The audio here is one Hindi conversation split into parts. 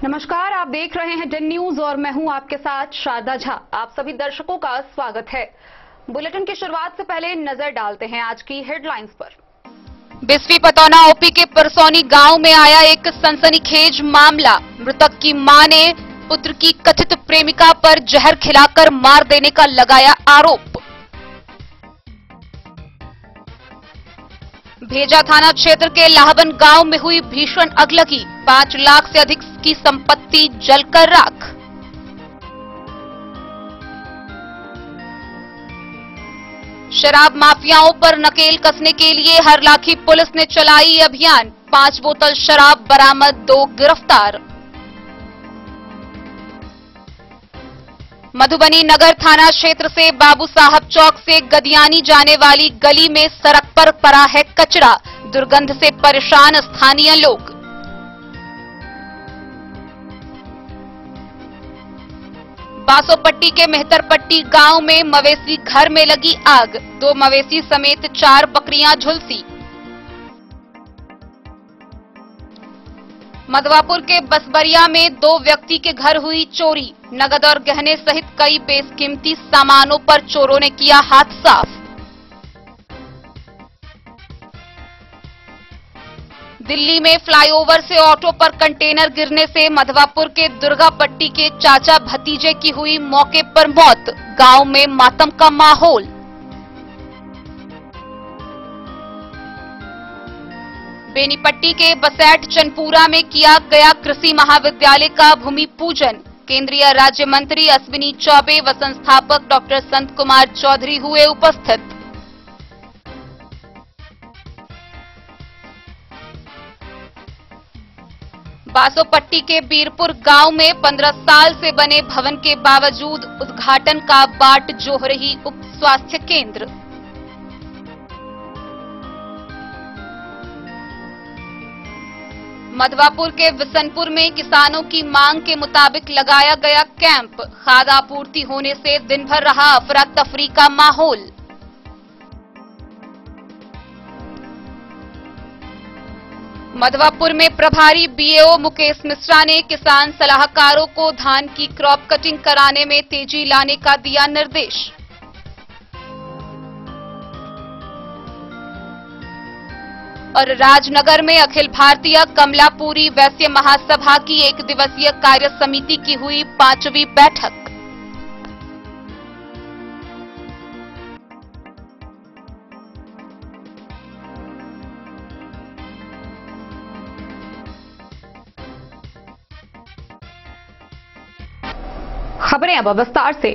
नमस्कार, आप देख रहे हैं 10 न्यूज और मैं हूं आपके साथ शारदा झा। आप सभी दर्शकों का स्वागत है। बुलेटिन की शुरुआत से पहले नजर डालते हैं आज की हेडलाइंस पर। बिस्फी पतौना ओपी के परसौनी गांव में आया एक सनसनीखेज मामला। मृतक की मां ने पुत्र की कथित प्रेमिका पर जहर खिलाकर मार देने का लगाया आरोप। भेजा थाना क्षेत्र के लाहबन गांव में हुई भीषण अगलगी। 5 लाख से अधिक की संपत्ति जलकर राख। शराब माफियाओं पर नकेल कसने के लिए हरलाखी पुलिस ने चलाई अभियान। 5 बोतल शराब बरामद, 2 गिरफ्तार। मधुबनी नगर थाना क्षेत्र से बाबू साहब चौक से गदियानी जाने वाली गली में सड़क पर पड़ा है कचरा। दुर्गंध से परेशान स्थानीय लोग। बासोपट्टी के मेहतरपट्टी गांव में मवेशी घर में लगी आग। 2 मवेशी समेत 4 बकरियां झुलसी। मधवापुर के बसबरिया में 2 व्यक्ति के घर हुई चोरी। नगद और गहने सहित कई बेशकीमती सामानों पर चोरों ने किया हाथ साफ। दिल्ली में फ्लाईओवर से ऑटो पर कंटेनर गिरने से मधवापुर के दुर्गापट्टी के चाचा भतीजे की हुई मौके पर मौत। गांव में मातम का माहौल। बेनीपट्टी के बसैठ चनपुरा में किया गया कृषि महाविद्यालय का भूमि पूजन। केंद्रीय राज्य मंत्री अश्विनी चौबे व संस्थापक डॉक्टर संत कुमार चौधरी हुए उपस्थित। बासोपट्टी के बीरपुर गांव में 15 साल से बने भवन के बावजूद उद्घाटन का बाट जोह रही उप स्वास्थ्य केंद्र। मधवापुर के विसनपुर में किसानों की मांग के मुताबिक लगाया गया कैंप। खाद आपूर्ति होने से दिन भर रहा अफरा तफरी का माहौल। मधवापुर में प्रभारी बीएओ मुकेश मिश्रा ने किसान सलाहकारों को धान की क्रॉप कटिंग कराने में तेजी लाने का दिया निर्देश। और राजनगर में अखिल भारतीय कमलापुरी वैश्य महासभा की 1 दिवसीय कार्य समिति की हुई 5वीं बैठक। खबरें अब विस्तार से।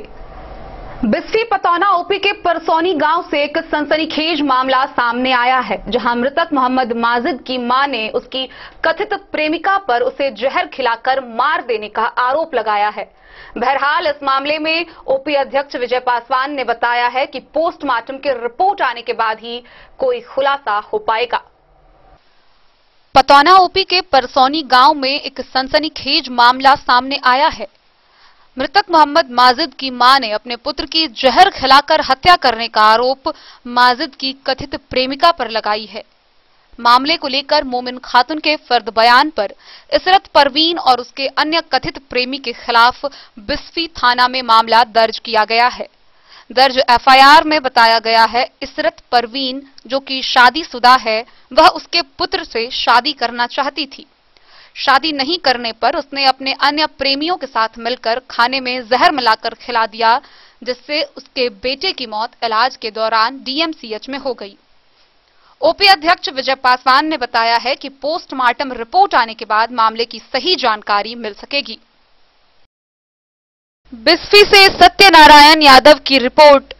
बिस्फी पतौना ओपी के परसौनी गांव से एक सनसनीखेज मामला सामने आया है, जहां मृतक मोहम्मद माजिद की मां ने उसकी कथित प्रेमिका पर उसे जहर खिलाकर मार देने का आरोप लगाया है। बहरहाल इस मामले में ओपी अध्यक्ष विजय पासवान ने बताया है कि पोस्टमार्टम की रिपोर्ट आने के बाद ही कोई खुलासा हो पाएगा। पतौना ओपी के परसौनी गांव में एक सनसनीखेज मामला सामने आया है। मृतक मोहम्मद माजिद की मां ने अपने पुत्र की जहर खिलाकर हत्या करने का आरोप माजिद की कथित प्रेमिका पर लगाई है। मामले को लेकर मोमिन खातून के फर्द बयान पर इसरत परवीन और उसके अन्य कथित प्रेमी के खिलाफ बिस्फी थाना में मामला दर्ज किया गया है। दर्ज एफआईआर में बताया गया है, इसरत परवीन जो कि शादीशुदा है, वह उसके पुत्र से शादी करना चाहती थी। शादी नहीं करने पर उसने अपने अन्य प्रेमियों के साथ मिलकर खाने में जहर मिलाकर खिला दिया, जिससे उसके बेटे की मौत इलाज के दौरान डीएमसीएच में हो गई। ओपी अध्यक्ष विजय पासवान ने बताया है कि पोस्टमार्टम रिपोर्ट आने के बाद मामले की सही जानकारी मिल सकेगी। बिस्फी से सत्यनारायण यादव की रिपोर्ट।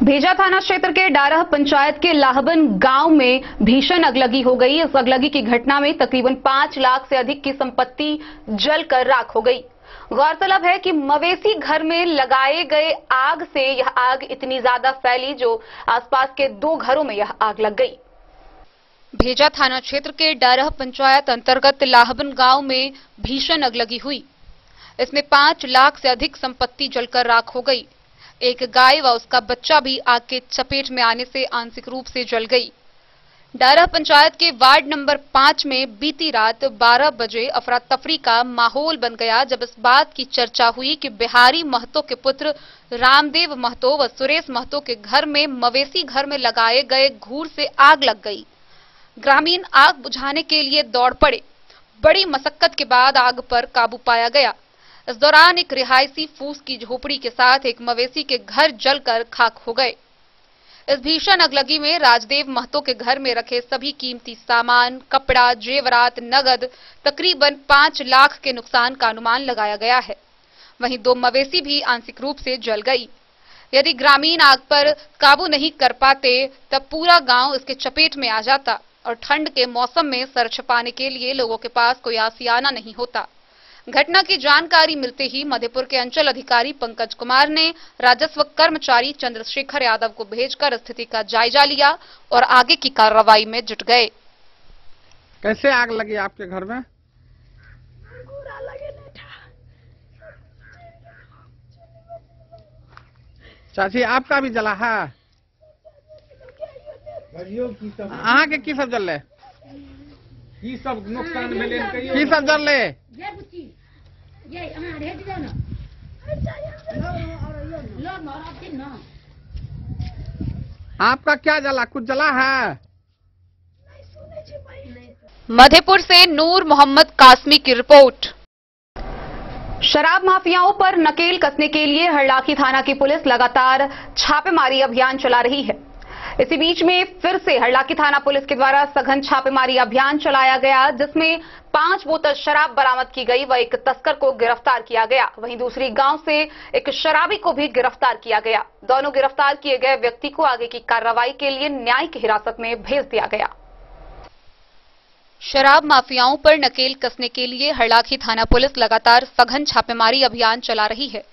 भेजा थाना क्षेत्र के डारह पंचायत के लाहबन गांव में भीषण अगलगी हो गई। इस अगलगी की घटना में तकरीबन 5 लाख से अधिक की संपत्ति जलकर राख हो गई। गौरतलब है कि मवेशी घर में लगाए गए आग से यह आग इतनी ज्यादा फैली जो आसपास के 2 घरों में यह आग लग गई। भेजा थाना क्षेत्र के डारह पंचायत अंतर्गत लाहबन गांव में भीषण अगलगी हुई। इसमें 5 लाख से अधिक संपत्ति जलकर राख हो गई। एक गाय व उसका बच्चा भी आग के चपेट में आने से आंशिक रूप से जल गई। डारा पंचायत के वार्ड नंबर 5 में बीती रात 12 बजे अफरा तफरी का माहौल बन गया जब इस बात की चर्चा हुई कि बिहारी महतो के पुत्र रामदेव महतो व सुरेश महतो के घर में मवेशी घर में लगाए गए घूर से आग लग गई। ग्रामीण आग बुझाने के लिए दौड़ पड़े। बड़ी मशक्कत के बाद आग पर काबू पाया गया। इस दौरान एक रिहायशी फूस की झोपड़ी के साथ एक मवेशी के घर जलकर खाक हो गए। इस भीषण अगलगी में राजदेव महतो के घर में रखे सभी कीमती सामान, कपड़ा, जेवरात, नगद तकरीबन 5 लाख के नुकसान का अनुमान लगाया गया है। वहीं 2 मवेशी भी आंशिक रूप से जल गई। यदि ग्रामीण आग पर काबू नहीं कर पाते तब पूरा गांव इसके चपेट में आ जाता और ठंड के मौसम में सर छिपाने के लिए लोगों के पास कोई आसियाना नहीं होता। घटना की जानकारी मिलते ही मधेपुर के अंचल अधिकारी पंकज कुमार ने राजस्व कर्मचारी चंद्रशेखर यादव को भेजकर स्थिति का जायजा लिया और आगे की कार्रवाई में जुट गए। कैसे आग लगी आपके घर में? चाची आपका भी जला है? अहाँ के की सब जल की सब नुकसान भेले की सब जल आपका क्या जला? कुछ जला है? मधेपुर से नूर मोहम्मद कासमी की रिपोर्ट। शराब माफियाओं पर नकेल कसने के लिए हरलाखी थाना की पुलिस लगातार छापेमारी अभियान चला रही है। इसी बीच में फिर से हरलाखी थाना पुलिस के द्वारा सघन छापेमारी अभियान चलाया गया जिसमें 5 बोतल शराब बरामद की गई व एक तस्कर को गिरफ्तार किया गया। वहीं दूसरी गांव से एक शराबी को भी गिरफ्तार किया गया। दोनों गिरफ्तार किए गए व्यक्ति को आगे की कार्रवाई के लिए न्यायिक हिरासत में भेज दिया गया। शराब माफियाओं पर नकेल कसने के लिए हरलाखी थाना पुलिस लगातार सघन छापेमारी अभियान चला रही है।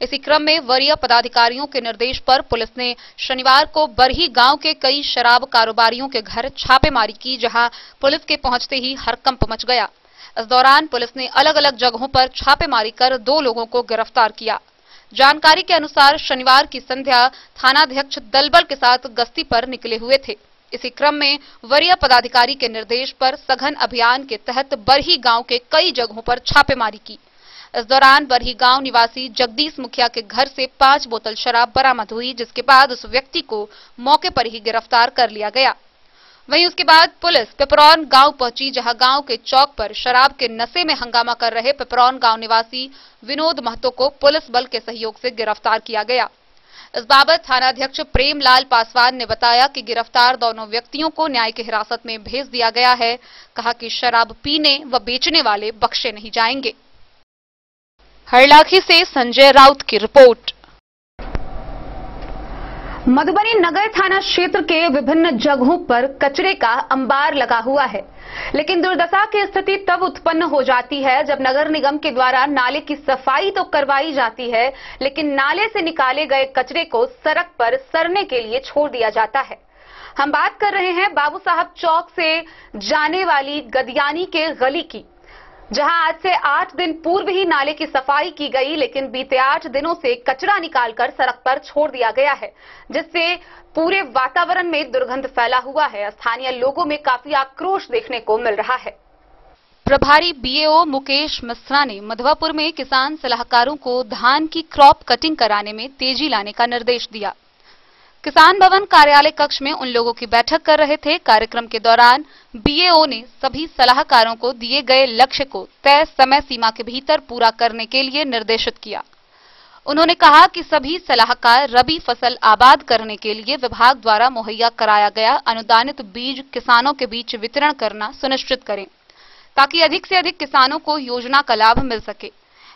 इसी क्रम में वरीय पदाधिकारियों के निर्देश पर पुलिस ने शनिवार को बरही गांव के कई शराब कारोबारियों के घर छापेमारी की, जहां पुलिस के पहुंचते ही हड़कंप मच गया। इस दौरान पुलिस ने अलग अलग जगहों पर छापेमारी कर 2 लोगों को गिरफ्तार किया। जानकारी के अनुसार शनिवार की संध्या थानाध्यक्ष दलबल के साथ गश्ती पर निकले हुए थे। इसी क्रम में वरीय पदाधिकारी के निर्देश पर सघन अभियान के तहत बरही गांव के कई जगहों पर छापेमारी की। इस दौरान बरही गांव निवासी जगदीश मुखिया के घर से 5 बोतल शराब बरामद हुई, जिसके बाद उस व्यक्ति को मौके पर ही गिरफ्तार कर लिया गया। वहीं उसके बाद पुलिस पिपरौन गांव पहुंची, जहां गांव के चौक पर शराब के नशे में हंगामा कर रहे पिपरौन गांव निवासी विनोद महतो को पुलिस बल के सहयोग से गिरफ्तार किया गया। इस बाबत थानाध्यक्ष प्रेमलाल पासवान ने बताया कि गिरफ्तार दोनों व्यक्तियों को न्यायिक हिरासत में भेज दिया गया है। कहा कि शराब पीने व बेचने वाले बख्शे नहीं जाएंगे। हरलाखी से संजय राउत की रिपोर्ट। मधुबनी नगर थाना क्षेत्र के विभिन्न जगहों पर कचरे का अंबार लगा हुआ है, लेकिन दुर्दशा की स्थिति तब उत्पन्न हो जाती है जब नगर निगम के द्वारा नाले की सफाई तो करवाई जाती है, लेकिन नाले से निकाले गए कचरे को सड़क पर सड़ने के लिए छोड़ दिया जाता है। हम बात कर रहे हैं बाबू साहब चौक से जाने वाली गदियानी के गली की, जहां आज से 8 दिन पूर्व ही नाले की सफाई की गई, लेकिन बीते 8 दिनों से कचरा निकालकर सड़क पर छोड़ दिया गया है, जिससे पूरे वातावरण में दुर्गंध फैला हुआ है। स्थानीय लोगों में काफी आक्रोश देखने को मिल रहा है। प्रभारी बीएओ मुकेश मिश्रा ने मधवापुर में किसान सलाहकारों को धान की क्रॉप कटिंग कराने में तेजी लाने का निर्देश दिया। किसान भवन कार्यालय कक्ष में उन लोगों की बैठक कर रहे थे। कार्यक्रम के दौरान बीएओ ने सभी सलाहकारों को दिए गए लक्ष्य को तय समय सीमा के भीतर पूरा करने के लिए निर्देशित किया। उन्होंने कहा कि सभी सलाहकार रबी फसल आबाद करने के लिए विभाग द्वारा मुहैया कराया गया अनुदानित बीज किसानों के बीच वितरण करना सुनिश्चित करें, ताकि अधिक से अधिक किसानों को योजना का लाभ मिल सके।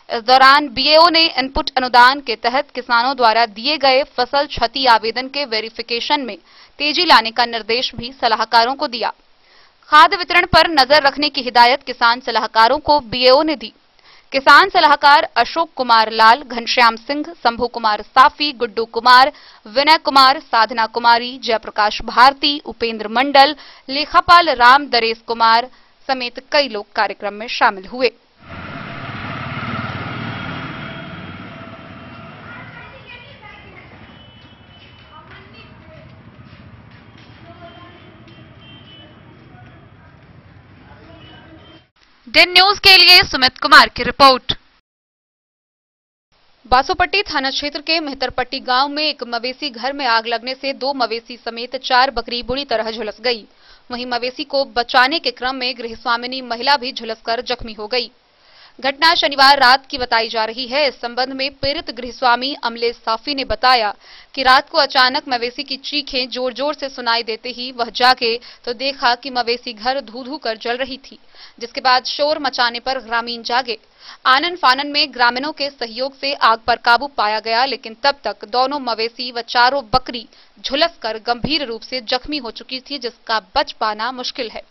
इस दौरान बीएओ ने इनपुट अनुदान के तहत किसानों द्वारा दिए गए फसल क्षति आवेदन के वेरिफिकेशन में तेजी लाने का निर्देश भी सलाहकारों को दिया। खाद्य वितरण पर नजर रखने की हिदायत किसान सलाहकारों को बीएओ ने दी। किसान सलाहकार अशोक कुमार लाल, घनश्याम सिंह, शंभू कुमार साफी, गुड्डू कुमार, विनय कुमार, साधना कुमारी, जयप्रकाश भारती, उपेंद्र मंडल, लेखापाल राम दरेश कुमार समेत कई लोग कार्यक्रम में शामिल हुए। डेन न्यूज के लिए सुमित कुमार की रिपोर्ट। बासोपट्टी थाना क्षेत्र के मेहतरपट्टी गांव में एक मवेशी घर में आग लगने से 2 मवेशी समेत 4 बकरी बुरी तरह झुलस गई। वहीं मवेशी को बचाने के क्रम में गृहस्वामिनी महिला भी झुलसकर जख्मी हो गई। घटना शनिवार रात की बताई जा रही है। इस संबंध में पीड़ित गृहस्वामी अमलेश साफी ने बताया कि रात को अचानक मवेशी की चीखें जोर जोर से सुनाई देते ही वह जागे तो देखा कि मवेशी घर धू धू कर जल रही थी, जिसके बाद शोर मचाने पर ग्रामीण जागे। आनन फानन में ग्रामीणों के सहयोग से आग पर काबू पाया गया, लेकिन तब तक दोनों मवेशी व चारों बकरी झुलसकर गंभीर रूप से जख्मी हो चुकी थी, जिसका बच पाना मुश्किल है।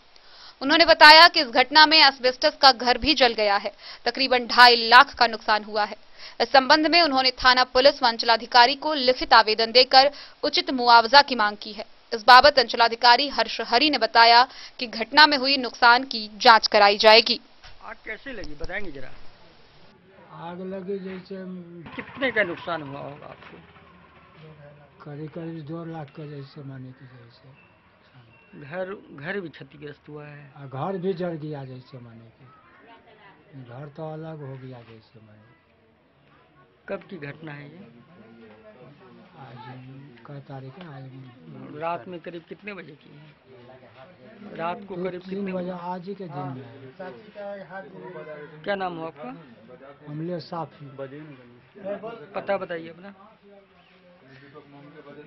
उन्होंने बताया कि इस घटना में एस्बेस्टस का घर भी जल गया है। तकरीबन 2.5 लाख का नुकसान हुआ है। इस संबंध में उन्होंने थाना पुलिस व अंचलाधिकारी को लिखित आवेदन देकर उचित मुआवजा की मांग की है। इस बाबत अंचलाधिकारी हर्ष हरी ने बताया कि घटना में हुई नुकसान की जांच कराई जाएगी। आग कैसे लगी बताएंगे जरा? आग लगी जैसे कितने का नुकसान हुआ होगा आपको? करीब करीब 2 लाख का जैसे माने की जैसे घर भी क्षतिग्रस्त हुआ है। घर भी जल गया जैसे माने की, घर तो अलग हो गया जैसे माने। कब की घटना है ये? आज का तारीख है, आज रात में करीब कितने बजे की है? रात को करीब 3 बजे आज ही के दिन में है। क्या नाम हो आपका? अमलेश साफी। पता बताइए अपना।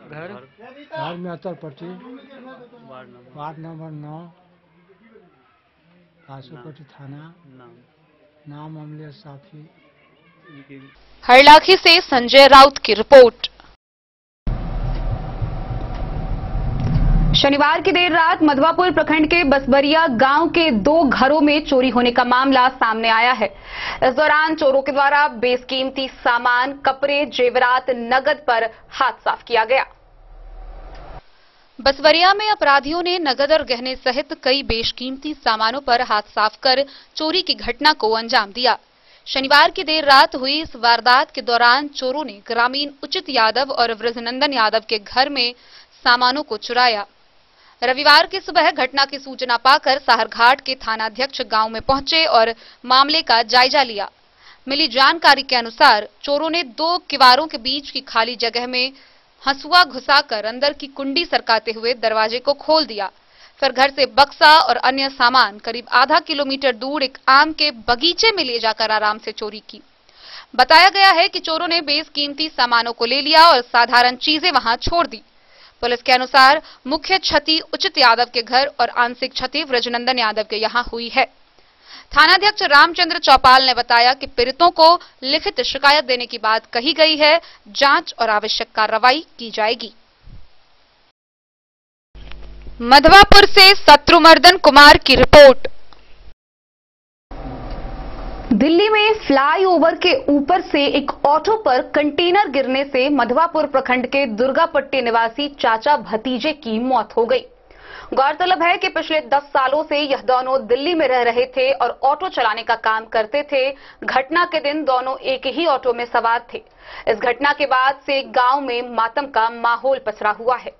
घर मेहतरपट्टी, वार्ड नंबर 9, बासोपट्टी थाना। नाम अमलेश साफी। हरलाखी से संजय राउत की रिपोर्ट। शनिवार की देर रात मधवापुर प्रखंड के बसबरिया गांव के 2 घरों में चोरी होने का मामला सामने आया है। इस दौरान चोरों के द्वारा बेशकीमती सामान, कपड़े, जेवरात, नगद पर हाथ साफ किया गया। बसवरिया में अपराधियों ने नगद और गहने सहित कई बेशकीमती सामानों पर हाथ साफ कर चोरी की घटना को अंजाम दिया। शनिवार की देर रात हुई इस वारदात के दौरान चोरों ने ग्रामीण उचित यादव और वृजनंदन यादव के घर में सामानों को चुराया। रविवार की सुबह घटना की सूचना पाकर साहरघाट के थानाध्यक्ष गांव में पहुंचे और मामले का जायजा लिया। मिली जानकारी के अनुसार चोरों ने 2 किवारों के बीच की खाली जगह में हंसुआ घुसाकर अंदर की कुंडी सरकाते हुए दरवाजे को खोल दिया। फिर घर से बक्सा और अन्य सामान करीब आधा किलोमीटर दूर एक आम के बगीचे में ले जाकर आराम से चोरी की। बताया गया है कि चोरों ने बेशकीमती सामानों को ले लिया और साधारण चीजें वहां छोड़ दी। पुलिस के अनुसार मुख्य क्षति उचित यादव के घर और आंशिक क्षति वृजनंदन यादव के यहां हुई है। थानाध्यक्ष रामचंद्र चौपाल ने बताया कि पीड़ितों को लिखित शिकायत देने की बात कही गई है। जांच और आवश्यक कार्रवाई की जाएगी। मधवापुर से शत्रुमर्दन कुमार की रिपोर्ट। दिल्ली में फ्लाईओवर के ऊपर से एक ऑटो पर कंटेनर गिरने से मधवापुर प्रखंड के दुर्गापट्टी निवासी चाचा भतीजे की मौत हो गई। गौरतलब है कि पिछले 10 सालों से यह दोनों दिल्ली में रह रहे थे और ऑटो चलाने का काम करते थे। घटना के दिन दोनों एक ही ऑटो में सवार थे। इस घटना के बाद से गांव में मातम का माहौल पसरा हुआ है।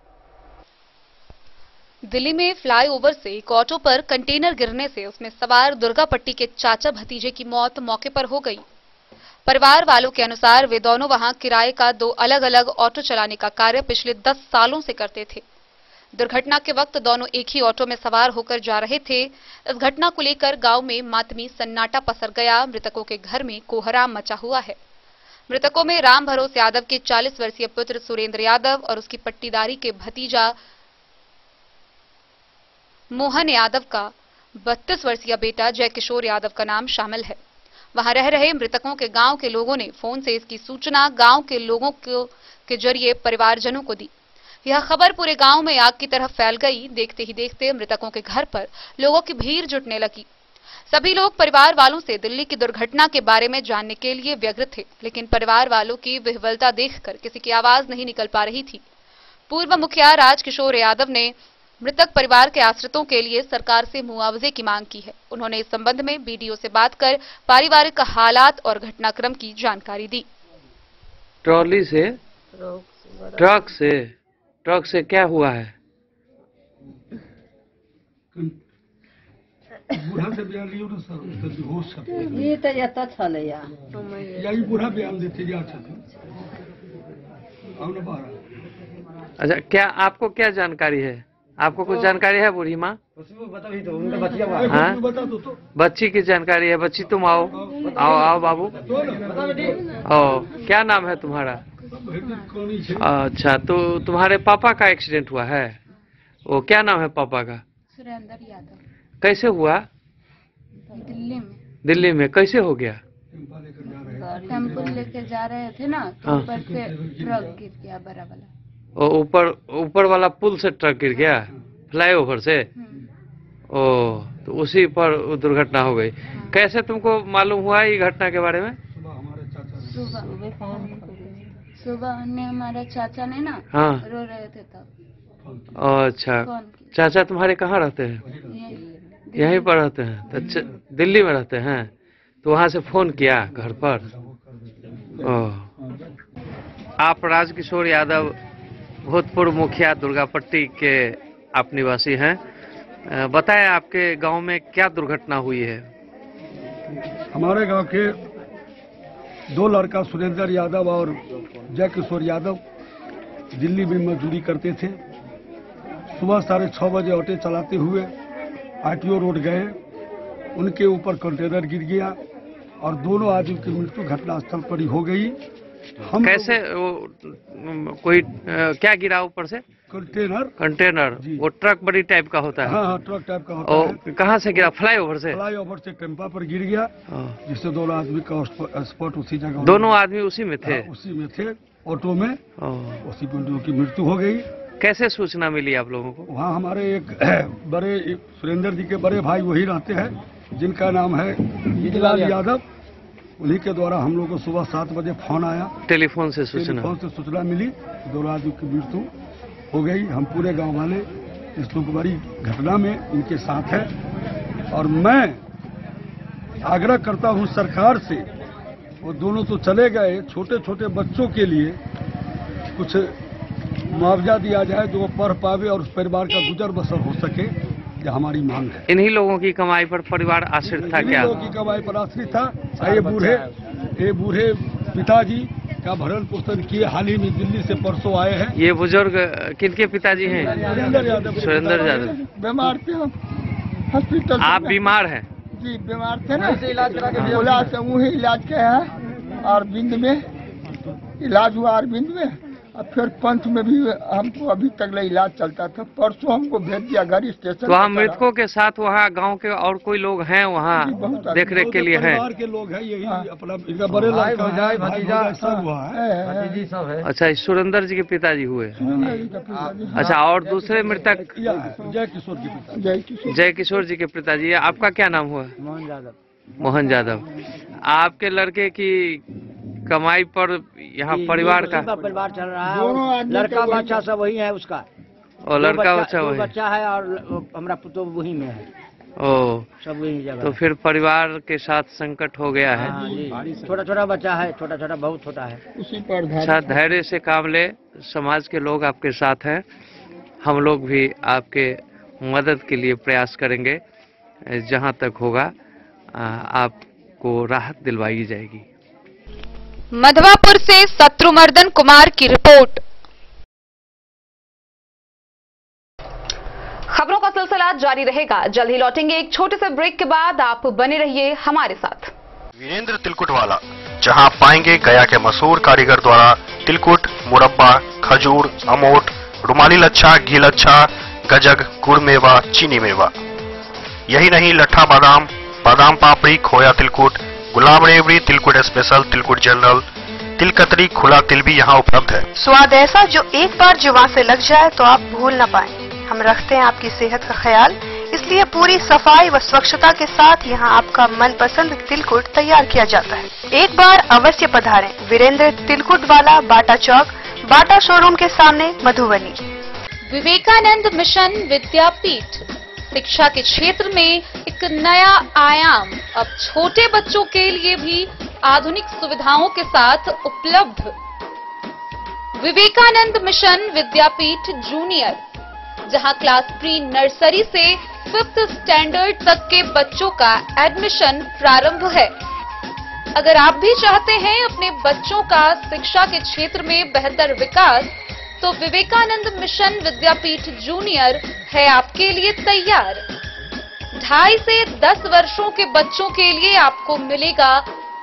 दिल्ली में फ्लाईओवर से एक ऑटो पर कंटेनर गिरने से उसमें सवार दुर्गापट्टी के चाचा भतीजे की मौत मौके पर हो गई। परिवार वालों के अनुसार वे दोनों वहां किराए का 2 अलग अलग ऑटो चलाने का कार्य पिछले 10 सालों से करते थे। दुर्घटना के वक्त दोनों एक ही ऑटो में सवार होकर जा रहे थे। इस घटना को लेकर गांव में मातमी सन्नाटा पसर गया। मृतकों के घर में कोहराम मचा हुआ है। मृतकों में राम भरोस यादव के 40 वर्षीय पुत्र सुरेंद्र यादव और उसकी पट्टीदारी के भतीजा मोहन यादव का 32 वर्षीय बेटा जय किशोर यादव का नाम शामिल है। वहां रह रहे मृतकों के गांव के लोगों ने फोन से इसकी सूचना गांव के लोगों के जरिए परिवारजनों को दी। यह खबर पूरे गांव में आग की तरह फैल गई। देखते ही देखते मृतकों के घर पर लोगों की भीड़ जुटने लगी। सभी लोग परिवार वालों से दिल्ली की दुर्घटना के बारे में जानने के लिए व्यग्र थे, लेकिन परिवार वालों की विह्वलता देखकर किसी की आवाज नहीं निकल पा रही थी। पूर्व मुखिया राजकिशोर यादव ने मृतक परिवार के आश्रितों के लिए सरकार से मुआवजे की मांग की है। उन्होंने इस संबंध में बीडीओ से बात कर पारिवारिक हालात और घटनाक्रम की जानकारी दी। ट्रॉली से ट्रक से क्या हुआ है? बूढ़ा से बयान लियो ना सर, तो बेहोश छथिन। ई त एत छलैया यही बूढ़ा बयान देते जा छथिन। हम न बाहर। अच्छा, क्या आपको क्या जानकारी है? आपको कुछ जानकारी है बूढ़ी माँ? हाँ, बच्ची की जानकारी है। बच्ची तुम आओ आओ आओ बाबू आओ। क्या नाम है तुम्हारा? अच्छा, तो तुम्हारे पापा का एक्सीडेंट हुआ है? वो क्या नाम है पापा का? सुरेंद्र यादव। कैसे हुआ? दिल्ली में। दिल्ली में कैसे हो गया? टेम्पो लेके जा रहे थे ना, तो हाँ। ऊपर से ट्रक गिर गया, बड़ा वाला। और ऊपर वाला पुल से ट्रक गिर गया, फ्लाईओवर से? ओ, तो उसी पर दुर्घटना हो गई। कैसे तुमको मालूम हुआ ये घटना के बारे में? सुबह ने हमारे चाचा ने ना हाँ। रो रहे थे तब। अच्छा, चाचा तुम्हारे कहाँ रहते हैं? यहीं पर रहते हैं? तो दिल्ली में रहते हैं, तो वहाँ से फोन किया घर पर? ओह। आप राजकिशोर यादव, भूतपूर्व मुखिया दुर्गापट्टी के आप निवासी हैं। बताएं आपके गांव में क्या दुर्घटना हुई है? हमारे गांव के दो लड़का सुरेंद्र यादव और जय किशोर यादव दिल्ली में मजदूरी करते थे। सुबह 6:30 बजे ऑटो चलाते हुए आरटीओ रोड गए, उनके ऊपर कंटेनर गिर गया और दोनों आदमी की मृत्यु घटनास्थल पर ही हो गई। हम कैसे वो कोई क्या गिरा ऊपर से? कंटेनर वो ट्रक बड़ी टाइप का होता है? हाँ, ट्रक टाइप का होता है। कहाँ से गिरा? फ्लाईओवर से? फ्लाईओवर से टेम्पा पर गिर गया, जिससे दोनों आदमी का स्पॉट उसी जगह। दोनों आदमी उसी में थे? उसी में थे, ऑटो में। उसी में उनकी मृत्यु हो गई। कैसे सूचना मिली आप लोगों को? वहाँ हमारे एक बड़े सुरेंद्र जी के बड़े भाई वही रहते हैं, जिनका नाम है ईदलाल यादव। उन्हीं के द्वारा हम लोग को सुबह 7 बजे फोन आया, टेलीफोन से सूचना मिली, दोनों आदमी की मृत्यु हो गई। हम पूरे गांव वाले इस दुखभरी घटना में इनके साथ हैं और मैं आग्रह करता हूं सरकार से, वो दोनों तो चले गए, छोटे छोटे बच्चों के लिए कुछ मुआवजा दिया जाए जो पढ़ पावे और उस परिवार का गुजर बसर हो सके, यह हमारी मांग है। इन्हीं लोगों की कमाई पर परिवार आश्रित था? क्या लोगों की कमाई पर आश्रित था? ये बूढ़े पिताजी का भरण पोषण किए, हाल ही में दिल्ली से परसों आए हैं। ये बुजुर्ग किनके पिताजी हैं? सुरेंद्र यादव। बीमार थे हम, हॉस्पिटल। आप बीमार हैं? जी बीमार थे ना, बोला से वही इलाज किया है अरविंद में, इलाज हुआ अरविंद में, और फिर पंच में भी हमको अभी तक इलाज चलता था। परसों हमको भेज दिया गाड़ी स्टेशन। वहाँ मृतकों के साथ वहाँ गांव के और कोई लोग हैं वहाँ देख रेख के लिए? हैं के लोग हैं, यही अपना इनका बड़े भतीजा सब हुआ है। अच्छा, सुरेंद्र जी के पिताजी हुए? अच्छा, और दूसरे मृतक? जय किशोर जी के पिताजी। आपका क्या नाम हुआ? मोहन यादव। आपके लड़के की कमाई पर यहाँ परिवार का चल रहा है, लड़का बच्चा सब वही है उसका। और लड़का बच्चा वही बच्चा है और हमारा पुतो वही में है। ओ, सब वही जगह। तो फिर परिवार के साथ संकट हो गया है। छोटा छोटा बच्चा है, छोटा बहुत छोटा है। उसी पर अच्छा, धैर्य से काम ले, समाज के लोग आपके साथ हैं, हम लोग भी आपके मदद के लिए प्रयास करेंगे। जहां तक होगा आपको राहत दिलवाई जाएगी। मधवापुर से शत्रुमर्दन कुमार की रिपोर्ट। खबरों का सिलसिला जारी रहेगा, जल्द ही लौटेंगे एक छोटे से ब्रेक के बाद। आप बने रहिए हमारे साथ। वीरेंद्र तिलकुट वाला, जहां पाएंगे गया के मशहूर कारीगर द्वारा तिलकुट, मुरब्बा, खजूर, अमोट, रुमाली लच्छा, घी लच्छा, गजक, गुड़ मेवा, चीनी मेवा। यही नहीं, लट्ठा बादाम, बादाम पापड़ी, खोया तिलकुट, गुलाब रेवड़ी, तिलकुट स्पेशल, तिलकुट जनरल, तिलकतरी, खुला तिल भी यहाँ उपलब्ध है। स्वाद ऐसा जो एक बार जुबान से लग जाए तो आप भूल न पाए। हम रखते हैं आपकी सेहत का ख्याल, इसलिए पूरी सफाई व स्वच्छता के साथ यहाँ आपका मनपसंद तिलकुट तैयार किया जाता है। एक बार अवश्य पधारें वीरेंद्र तिलकुट वाला, बाटा चौक, बाटा शोरूम के सामने, मधुबनी। विवेकानंद मिशन विद्यापीठ शिक्षा के क्षेत्र में एक नया आयाम अब छोटे बच्चों के लिए भी आधुनिक सुविधाओं के साथ उपलब्ध। विवेकानंद मिशन विद्यापीठ जूनियर, जहां क्लास प्री नर्सरी से 5th स्टैंडर्ड तक के बच्चों का एडमिशन प्रारंभ है। अगर आप भी चाहते हैं अपने बच्चों का शिक्षा के क्षेत्र में बेहतर विकास, तो विवेकानंद मिशन विद्यापीठ जूनियर है आपके लिए तैयार। 2.5 से 10 वर्षों के बच्चों के लिए आपको मिलेगा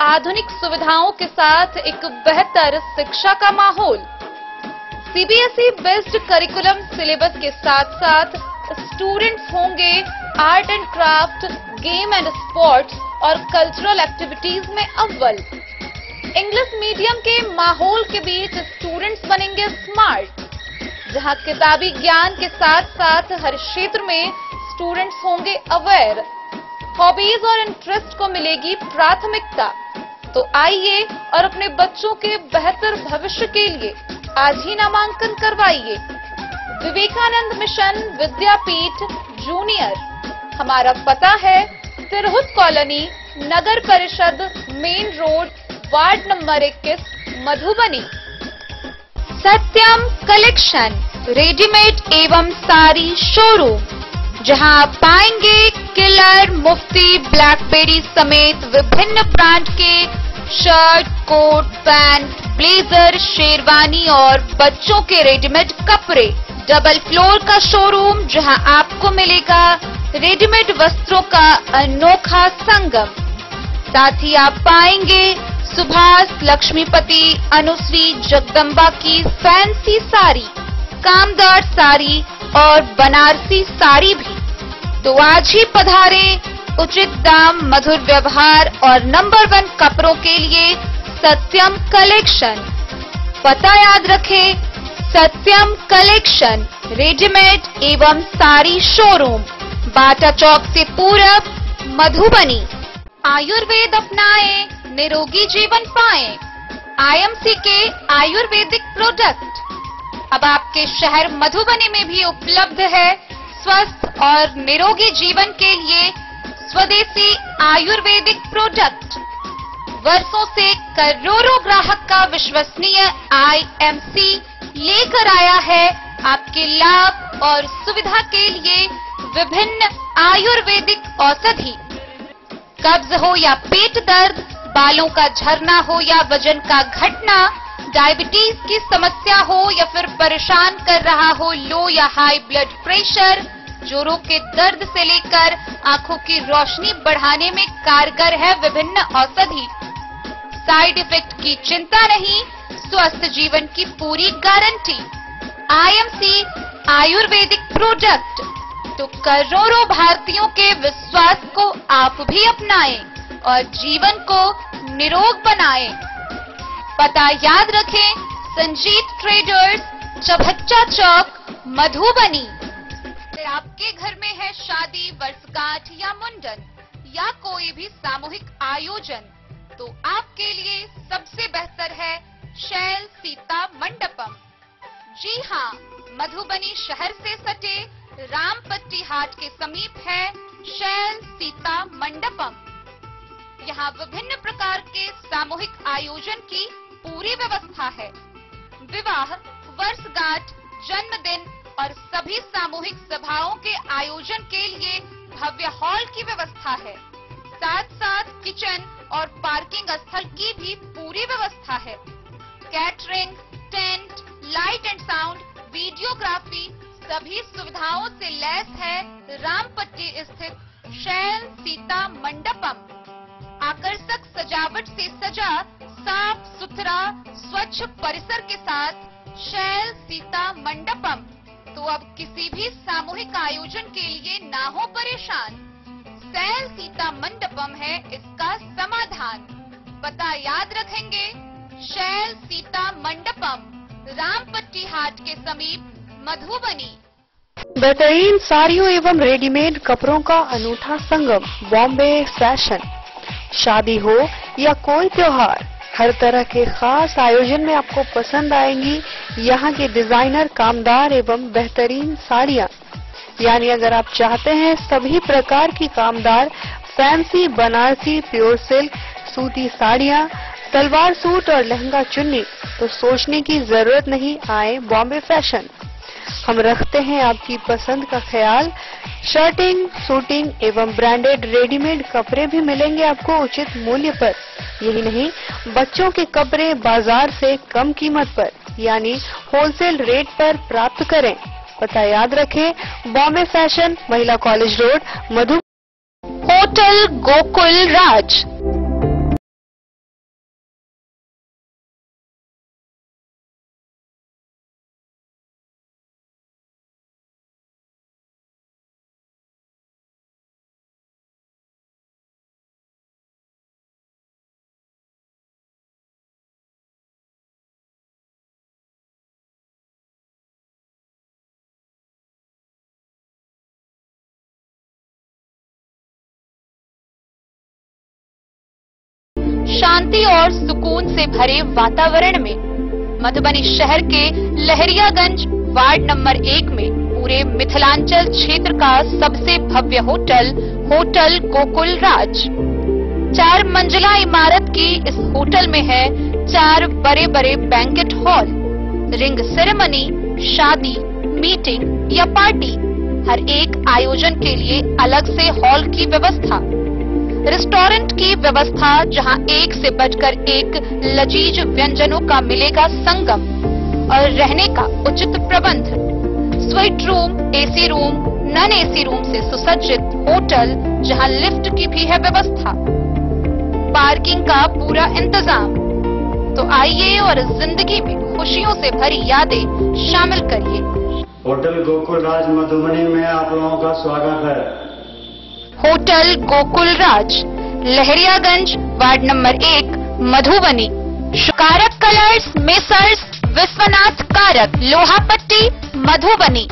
आधुनिक सुविधाओं के साथ एक बेहतर शिक्षा का माहौल। सीबीएसई बेस्ड करिकुलम सिलेबस के साथ साथ स्टूडेंट्स होंगे art and craft, game and sports और कल्चरल एक्टिविटीज में अव्वल। इंग्लिश मीडियम के माहौल के बीच स्टूडेंट्स बनेंगे स्मार्ट, जहां किताबी ज्ञान के साथ साथ हर क्षेत्र में स्टूडेंट्स होंगे अवेयर। हॉबीज और इंटरेस्ट को मिलेगी प्राथमिकता। तो आइए और अपने बच्चों के बेहतर भविष्य के लिए आज ही नामांकन करवाइए। Vivekananda mission Vidyapeeth junior. हमारा पता है तिरहुत कॉलोनी, नगर परिषद, main road, ward number 21, Madhubani. Satyam collection readymade एवं साड़ी शोरूम, जहां आप पाएंगे किलर, मुफ्ती, ब्लैकबेरी समेत विभिन्न ब्रांड के shirt, coat, pant, blazer, sherwani और बच्चों के रेडीमेड कपड़े। डबल फ्लोर का शोरूम, जहां आपको मिलेगा रेडीमेड वस्त्रों का अनोखा संगम। साथ ही आप पाएंगे सुभाष, लक्ष्मीपति, अनुश्री, जगदम्बा की फैंसी साड़ी, कामदार साड़ी और बनारसी साड़ी भी। तो आज ही पधारें। उचित दाम, मधुर व्यवहार और नंबर 1 कपड़ों के लिए सत्यम कलेक्शन। पता याद रखें, सत्यम कलेक्शन रेडीमेड एवं साड़ी शोरूम, बाटा चौक से पूरब, मधुबनी। आयुर्वेद अपनाएं, निरोगी जीवन पाएं। आईएमसी के आयुर्वेदिक प्रोडक्ट अब आपके शहर मधुबनी में भी उपलब्ध है। स्वस्थ और निरोगी जीवन के लिए स्वदेशी आयुर्वेदिक प्रोडक्ट। वर्षों से करोड़ों ग्राहक का विश्वसनीय आईएमसी लेकर आया है आपके लाभ और सुविधा के लिए विभिन्न आयुर्वेदिक औषधि। कब्ज हो या पेट दर्द, बालों का झरना हो या वजन का घटना, डायबिटीज की समस्या हो या फिर परेशान कर रहा हो लो या हाई ब्लड प्रेशर, जोड़ों के दर्द से लेकर आंखों की रोशनी बढ़ाने में कारगर है विभिन्न औषधि। साइड इफेक्ट की चिंता नहीं, स्वस्थ जीवन की पूरी गारंटी। IMC Ayurvedic product. तो करोड़ों भारतीयों के विश्वास को आप भी अपनाएं और जीवन को निरोग बनाएं। पता याद रखें, संजीत ट्रेडर्स, चभच्चा चौक, मधुबनी। आपके घर में है शादी, वर्षगांठ या मुंडन या कोई भी सामूहिक आयोजन, तो आपके लिए सबसे बेहतर है शैल सीता मंडपम। जी हाँ, मधुबनी शहर से सटे रामपट्टी हाट के समीप है शैल सीता मंडपम। यहाँ विभिन्न प्रकार के सामूहिक आयोजन की पूरी व्यवस्था है। विवाह, वर्षगांठ, जन्मदिन और सभी सामूहिक सभाओं के आयोजन के लिए भव्य हॉल की व्यवस्था है। साथ साथ किचन और पार्किंग स्थल की भी पूरी व्यवस्था है। Catering, tent, light and sound, videography सभी सुविधाओं से लैस है रामपट्टी स्थित शैल सीता मंडपम। आकर्षक सजावट से सजा साफ सुथरा स्वच्छ परिसर के साथ शैल सीता मंडपम। तो अब किसी भी सामूहिक आयोजन के लिए ना हो परेशान, शैल सीता मंडपम है इसका समाधान। पता याद रखेंगे, शैल सीता मंडपम, रामपट्टी हाट के समीप, मधुबनी। बेहतरीन साड़ियों एवं रेडीमेड कपड़ों का अनूठा संगम, बॉम्बे फैशन। शादी हो या कोई त्योहार, हर तरह के खास आयोजन में आपको पसंद आएंगी यहाँ के डिजाइनर, कामदार एवं बेहतरीन साड़ियाँ। यानी अगर आप चाहते हैं सभी प्रकार की कामदार, फैंसी, बनारसी, प्योर सिल्क, सूती साड़ियाँ, सलवार सूट और लहंगा चुन्नी, तो सोचने की जरूरत नहीं, आए बॉम्बे फैशन। हम रखते हैं आपकी पसंद का ख्याल। शर्टिंग, सूटिंग एवं ब्रांडेड रेडीमेड कपड़े भी मिलेंगे आपको उचित मूल्य पर। यही नहीं, बच्चों के कपड़े बाजार से कम कीमत पर यानी होलसेल रेट पर प्राप्त करें। पता याद रखें, बॉम्बे फैशन, महिला कॉलेज रोड, मधु। होटल गोकुल राज। शांति और सुकून से भरे वातावरण में मधुबनी शहर के लहरियागंज वार्ड नंबर 1 में पूरे मिथिलांचल क्षेत्र का सबसे भव्य होटल होटल गोकुल राज। 4 मंजिला इमारत की इस होटल में है 4 बड़े बड़े बैंकेट हॉल, रिंग सेरेमनी, शादी, मीटिंग या पार्टी, हर एक आयोजन के लिए अलग से हॉल की व्यवस्था, रेस्टोरेंट की व्यवस्था जहां एक से बढ़कर एक लजीज व्यंजनों का मिलेगा संगम और रहने का उचित प्रबंध, suite room, AC room, non AC room से सुसज्जित होटल जहां लिफ्ट की भी है व्यवस्था, पार्किंग का पूरा इंतजाम। तो आइए और जिंदगी में खुशियों से भरी यादें शामिल करिए। होटल गोकुल राज मधुबनी में आप लोगों का स्वागत है। होटल गोकुल राज, लहरियागंज वार्ड नंबर 1, मधुबनी। कारक कलर्स, मेसर्स विश्वनाथ कारक, लोहापट्टी, मधुबनी।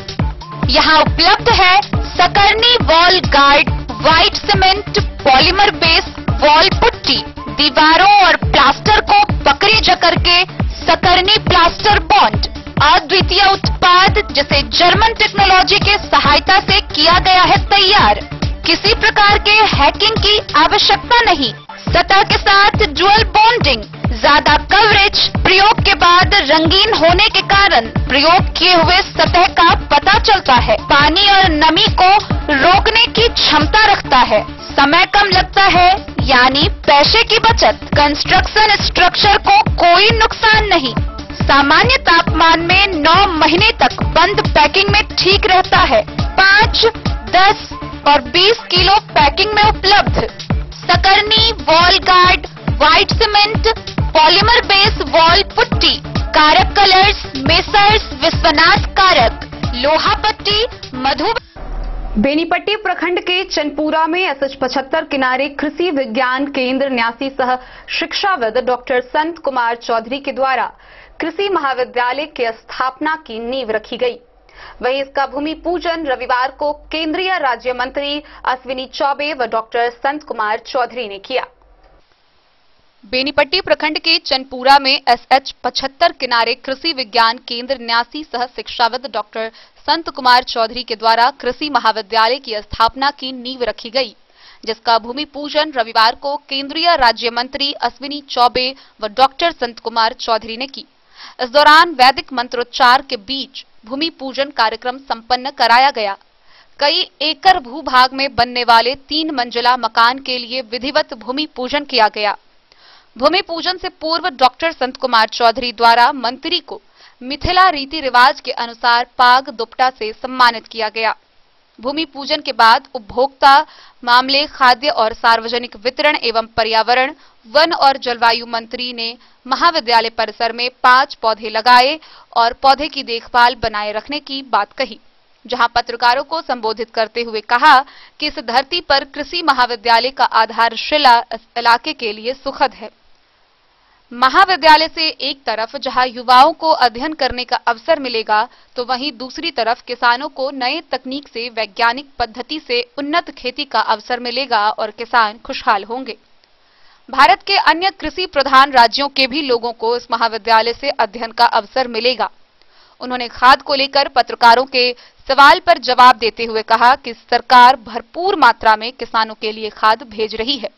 यहाँ उपलब्ध है Sakarni wall guard, white cement, polymer base wall putty, दीवारों और प्लास्टर को पकड़ी जकड़ के सकरनी प्लास्टर बॉन्ड, अद्वितीय उत्पाद जिसे जर्मन टेक्नोलॉजी के सहायता से किया गया है तैयार। किसी प्रकार के हैकिंग की आवश्यकता नहीं, सतह के साथ डुअल बॉन्डिंग, ज्यादा कवरेज, प्रयोग के बाद रंगीन होने के कारण प्रयोग किए हुए सतह का पता चलता है, पानी और नमी को रोकने की क्षमता रखता है, समय कम लगता है यानी पैसे की बचत, कंस्ट्रक्शन स्ट्रक्चर को कोई नुकसान नहीं, सामान्य तापमान में 9 महीने तक बंद पैकिंग में ठीक रहता है, 5, 10 और 20 किलो पैकिंग में उपलब्ध। Sakarni wall guard, white cement, polymer base wall putty, Karak colours, messrs Vishwanath Karak, Lohapatti, Madhubani. Benipatti प्रखंड के चनपुरा में एसएच 75 किनारे कृषि विज्ञान केंद्र न्यासी सह शिक्षाविद डॉक्टर संत कुमार चौधरी के द्वारा कृषि महाविद्यालय की स्थापना की नींव रखी गई। वहीं इसका भूमि पूजन रविवार को केंद्रीय राज्य मंत्री अश्विनी चौबे व डॉक्टर संत कुमार चौधरी ने किया। बेनीपट्टी प्रखंड के चनपुरा में एसएच 75 किनारे कृषि विज्ञान केंद्र न्यासी सह शिक्षाविद डॉक्टर संत कुमार चौधरी के द्वारा कृषि महाविद्यालय की स्थापना की नींव रखी गई, जिसका भूमि पूजन रविवार को केंद्रीय राज्य मंत्री अश्विनी चौबे व डॉक्टर संत कुमार चौधरी ने की। इस दौरान वैदिक मंत्रोच्चार के बीच भूमि पूजन कार्यक्रम संपन्न कराया गया। कई एकड़ भूभाग में बनने वाले 3 मंजिला मकान के लिए विधिवत भूमि पूजन किया गया। भूमि पूजन से पूर्व डॉक्टर संत कुमार चौधरी द्वारा मंत्री को मिथिला रीति रिवाज के अनुसार पाग दुपट्टा से सम्मानित किया गया। भूमि पूजन के बाद उपभोक्ता मामले, खाद्य और सार्वजनिक वितरण एवं पर्यावरण, वन और जलवायु मंत्री ने महाविद्यालय परिसर में 5 पौधे लगाए और पौधे की देखभाल बनाए रखने की बात कही, जहां पत्रकारों को संबोधित करते हुए कहा कि इस धरती पर कृषि महाविद्यालय का आधारशिला इस इलाके के लिए सुखद है। महाविद्यालय से एक तरफ जहां युवाओं को अध्ययन करने का अवसर मिलेगा, तो वहीं दूसरी तरफ किसानों को नए तकनीक से वैज्ञानिक पद्धति से उन्नत खेती का अवसर मिलेगा और किसान खुशहाल होंगे। भारत के अन्य कृषि प्रधान राज्यों के भी लोगों को इस महाविद्यालय से अध्ययन का अवसर मिलेगा। उन्होंने खाद को लेकर पत्रकारों के सवाल पर जवाब देते हुए कहा कि सरकार भरपूर मात्रा में किसानों के लिए खाद भेज रही है।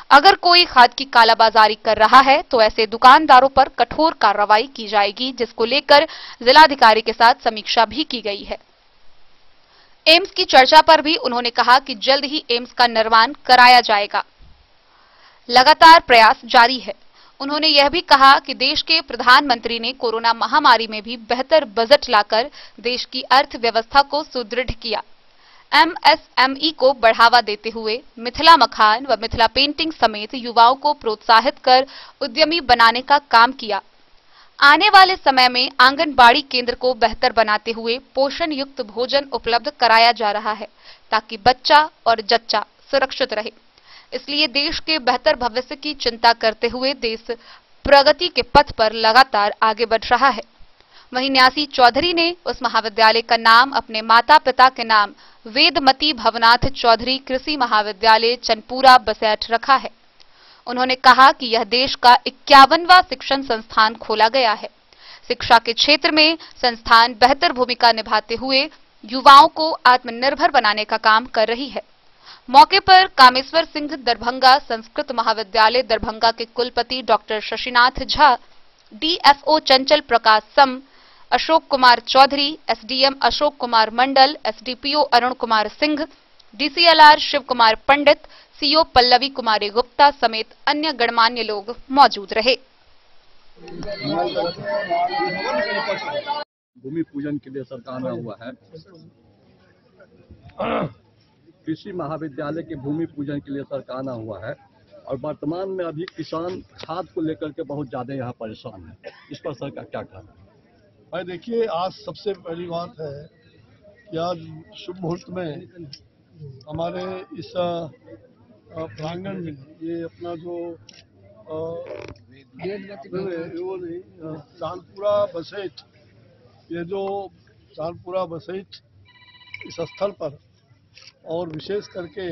अगर कोई खाद की कालाबाजारी कर रहा है तो ऐसे दुकानदारों पर कठोर कार्रवाई की जाएगी, जिसको लेकर जिलाधिकारी के साथ समीक्षा भी की गई है। एम्स की चर्चा पर भी उन्होंने कहा कि जल्द ही एम्स का निर्माण कराया जाएगा। लगातार प्रयास जारी है। उन्होंने यह भी कहा कि देश के प्रधानमंत्री ने कोरोना महामारी में भी बेहतर बजट लाकर देश की अर्थव्यवस्था को सुदृढ़ किया। MSME को बढ़ावा देते हुए मिथिला मखान व मिथिला पेंटिंग समेत युवाओं को प्रोत्साहित कर उद्यमी बनाने का काम किया। आने वाले समय में आंगनबाड़ी केंद्र को बेहतर बनाते हुए पोषण युक्त भोजन उपलब्ध कराया जा रहा है ताकि बच्चा और जच्चा सुरक्षित रहे। इसलिए देश के बेहतर भविष्य की चिंता करते हुए देश प्रगति के पथ पर लगातार आगे बढ़ रहा है। वहीं न्यासी चौधरी ने उस महाविद्यालय का नाम अपने माता पिता के नाम वेदमती भवनाथ चौधरी कृषि महाविद्यालय चनपुरा बसैठ रखा है। उन्होंने कहा कि यह देश का 51वां शिक्षण संस्थान खोला गया है। शिक्षा के क्षेत्र में संस्थान बेहतर भूमिका निभाते हुए युवाओं को आत्मनिर्भर बनाने का काम कर रही है। मौके पर कामेश्वर सिंह दरभंगा संस्कृत महाविद्यालय दरभंगा के कुलपति डॉक्टर शशिनाथ झा, DFO चंचल प्रकाश सम, Ashok Kumar Chaudhary, SDM Ashok Kumar Mandal, SDPO Arun Kumar Singh, DCLR Shiv Kumar Pandit, CO Pallavi कुमारी गुप्ता समेत अन्य गणमान्य लोग मौजूद रहे। भूमि पूजन के लिए सरकार आया हुआ है। कृषि महाविद्यालय के भूमि पूजन के लिए सरकार आया हुआ है और वर्तमान में अभी किसान खाद को लेकर के बहुत ज्यादा यहाँ परेशान है। इस पर सरकार क्या कहना है? भाई देखिए, आज सबसे पहली बात है कि आज शुभ मुहूर्त में हमारे इस प्रांगण में ये अपना जो चांदपुरा बसैठ, ये जो चांदपुरा बसैठ इस स्थल पर और विशेष करके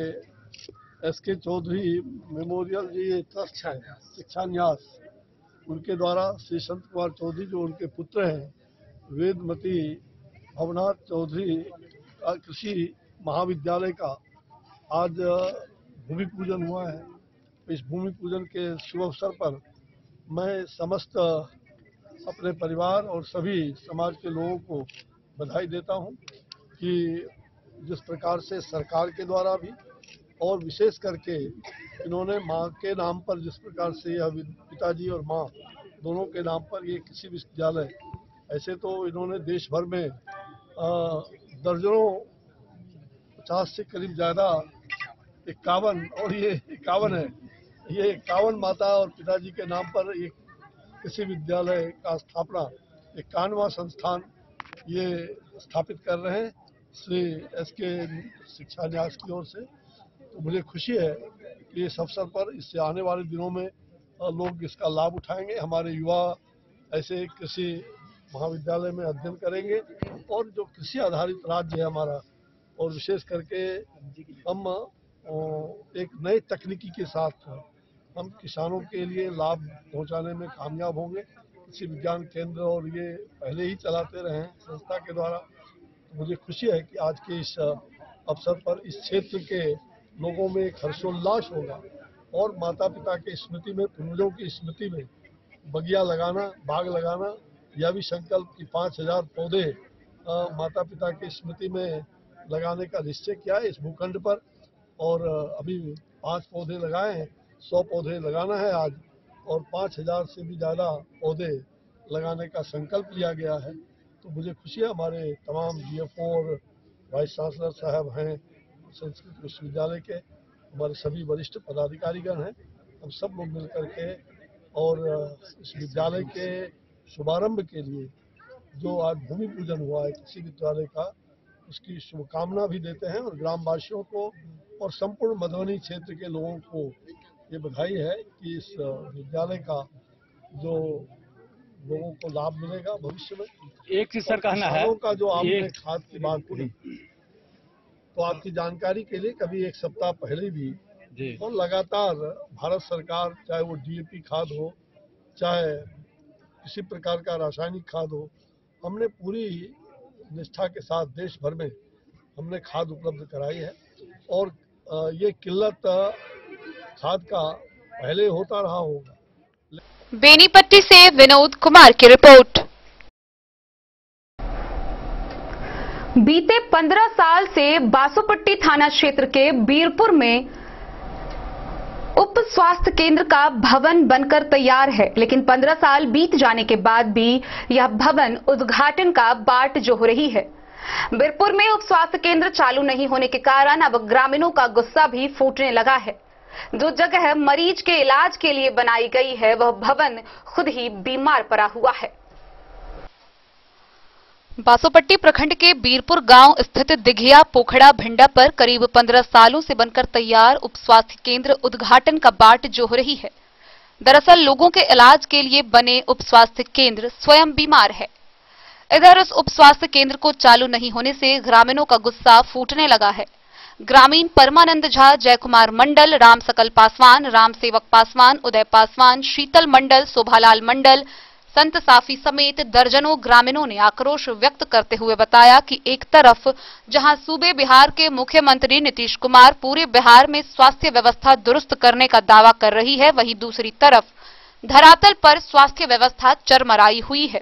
SK चौधरी मेमोरियल जी ट्रस्ट है शिक्षा न्यास, उनके द्वारा श्री संत कुमार चौधरी जो उनके पुत्र हैं वेदमती भवनाथ चौधरी कृषि महाविद्यालय का आज भूमि पूजन हुआ है। इस भूमि पूजन के शुभ अवसर पर मैं समस्त अपने परिवार और सभी समाज के लोगों को बधाई देता हूं कि जिस प्रकार से सरकार के द्वारा भी और विशेष करके इन्होंने माँ के नाम पर जिस प्रकार से यह पिताजी और माँ दोनों के नाम पर ये कृषि विश्वविद्यालय, ऐसे तो इन्होंने देश भर में दर्जनों 50 से करीब ज़्यादा 51 और ये 51 है, ये 51 माता और पिताजी के नाम पर एक कृषि विद्यालय का स्थापना 51वां संस्थान ये स्थापित कर रहे हैं श्री SK शिक्षा न्यास की ओर से। तो मुझे खुशी है कि इस अवसर पर इससे आने वाले दिनों में लोग इसका लाभ उठाएंगे। हमारे युवा ऐसे कृषि महाविद्यालय में अध्ययन करेंगे और जो कृषि आधारित राज्य है हमारा, और विशेष करके हम एक नए तकनीकी के साथ हम किसानों के लिए लाभ पहुंचाने में कामयाब होंगे। कृषि विज्ञान केंद्र और ये पहले ही चलाते रहे हैं संस्था के द्वारा। तो मुझे खुशी है कि आज के इस अवसर पर इस क्षेत्र के लोगों में एक हर्षोल्लास होगा और माता पिता के स्मृति में, पूर्वजों की स्मृति में बगिया लगाना, बाग लगाना, यह भी संकल्प कि 5000 पौधे माता पिता की स्मृति में लगाने का निश्चय किया है इस भूखंड पर। और अभी 5 पौधे लगाए हैं, 100 पौधे लगाना है आज, और 5000 से भी ज़्यादा पौधे लगाने का संकल्प लिया गया है। तो मुझे खुशी है हमारे तमाम DFO और वाइस चांसलर साहब हैं संस्कृत विश्वविद्यालय के, हमारे सभी वरिष्ठ पदाधिकारीगण हैं, हम सब लोग मिल करके और इस विद्यालय के शुभारंभ के लिए जो आज भूमि पूजन हुआ है कृषि विद्यालय का, उसकी शुभकामना भी देते हैं और ग्रामवासियों को और संपूर्ण मधुबनी क्षेत्र के लोगों को ये बधाई है कि इस विद्यालय का जो लोगों को लाभ मिलेगा भविष्य में। एक चीज सर कहना है का जो आपने खाद की बात की, तो आपकी जानकारी के लिए कभी 1 सप्ताह पहले भी और लगातार भारत सरकार, चाहे वो DAP खाद हो, चाहे किसी प्रकार का रासायनिक खाद हो, हमने पूरी निष्ठा के साथ देश भर में हमने खाद उपलब्ध कराई है। और ये किल्लत खाद का पहले होता रहा होगा। बेनीपट्टी से विनोद कुमार की रिपोर्ट। बीते 15 साल से बासोपट्टी थाना क्षेत्र के बीरपुर में उप स्वास्थ्य केंद्र का भवन बनकर तैयार है, लेकिन 15 साल बीत जाने के बाद भी यह भवन उद्घाटन का बाट जो हो रही है। बीरपुर में उप स्वास्थ्य केंद्र चालू नहीं होने के कारण अब ग्रामीणों का गुस्सा भी फूटने लगा है। जो जगह मरीज के इलाज के लिए बनाई गई है वह भवन खुद ही बीमार पड़ा हुआ है। बासोपट्टी प्रखंड के बीरपुर गांव स्थित दिघिया पोखड़ा भिंडा पर करीब 15 सालों से बनकर तैयार उप स्वास्थ्य केंद्र उद्घाटन का बाट जो हो रही है। दरअसल लोगों के इलाज के लिए बने उप स्वास्थ्य केंद्र स्वयं बीमार है। इधर उस उप स्वास्थ्य केंद्र को चालू नहीं होने से ग्रामीणों का गुस्सा फूटने लगा है। ग्रामीण परमानंद झा, जयकुमार मंडल, राम सकल पासवान, राम सेवक पासवान, उदय पासवान, शीतल मंडल, शोभालाल मंडल, संत साफी समेत दर्जनों ग्रामीणों ने आक्रोश व्यक्त करते हुए बताया कि एक तरफ जहां सूबे बिहार के मुख्यमंत्री नीतीश कुमार पूरे बिहार में स्वास्थ्य व्यवस्था दुरुस्त करने का दावा कर रही है, वहीं दूसरी तरफ धरातल पर स्वास्थ्य व्यवस्था चरमराई हुई है।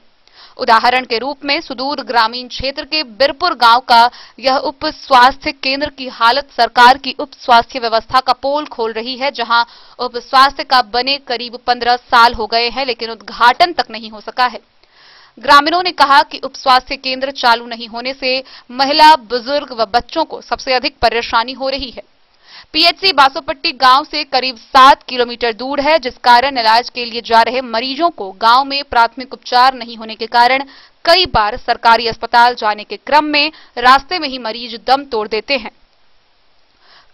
उदाहरण के रूप में सुदूर ग्रामीण क्षेत्र के बीरपुर गांव का यह उप स्वास्थ्य केंद्र की हालत सरकार की उप स्वास्थ्य व्यवस्था का पोल खोल रही है, जहां उप स्वास्थ्य का बने करीब 15 साल हो गए हैं, लेकिन उद्घाटन तक नहीं हो सका है। ग्रामीणों ने कहा कि उप स्वास्थ्य केंद्र चालू नहीं होने से महिला, बुजुर्ग व बच्चों को सबसे अधिक परेशानी हो रही है। पीएचसी बासोपट्टी गांव से करीब 7 किलोमीटर दूर है, जिस कारण इलाज के लिए जा रहे मरीजों को गांव में प्राथमिक उपचार नहीं होने के कारण कई बार सरकारी अस्पताल जाने के क्रम में रास्ते में ही मरीज दम तोड़ देते हैं।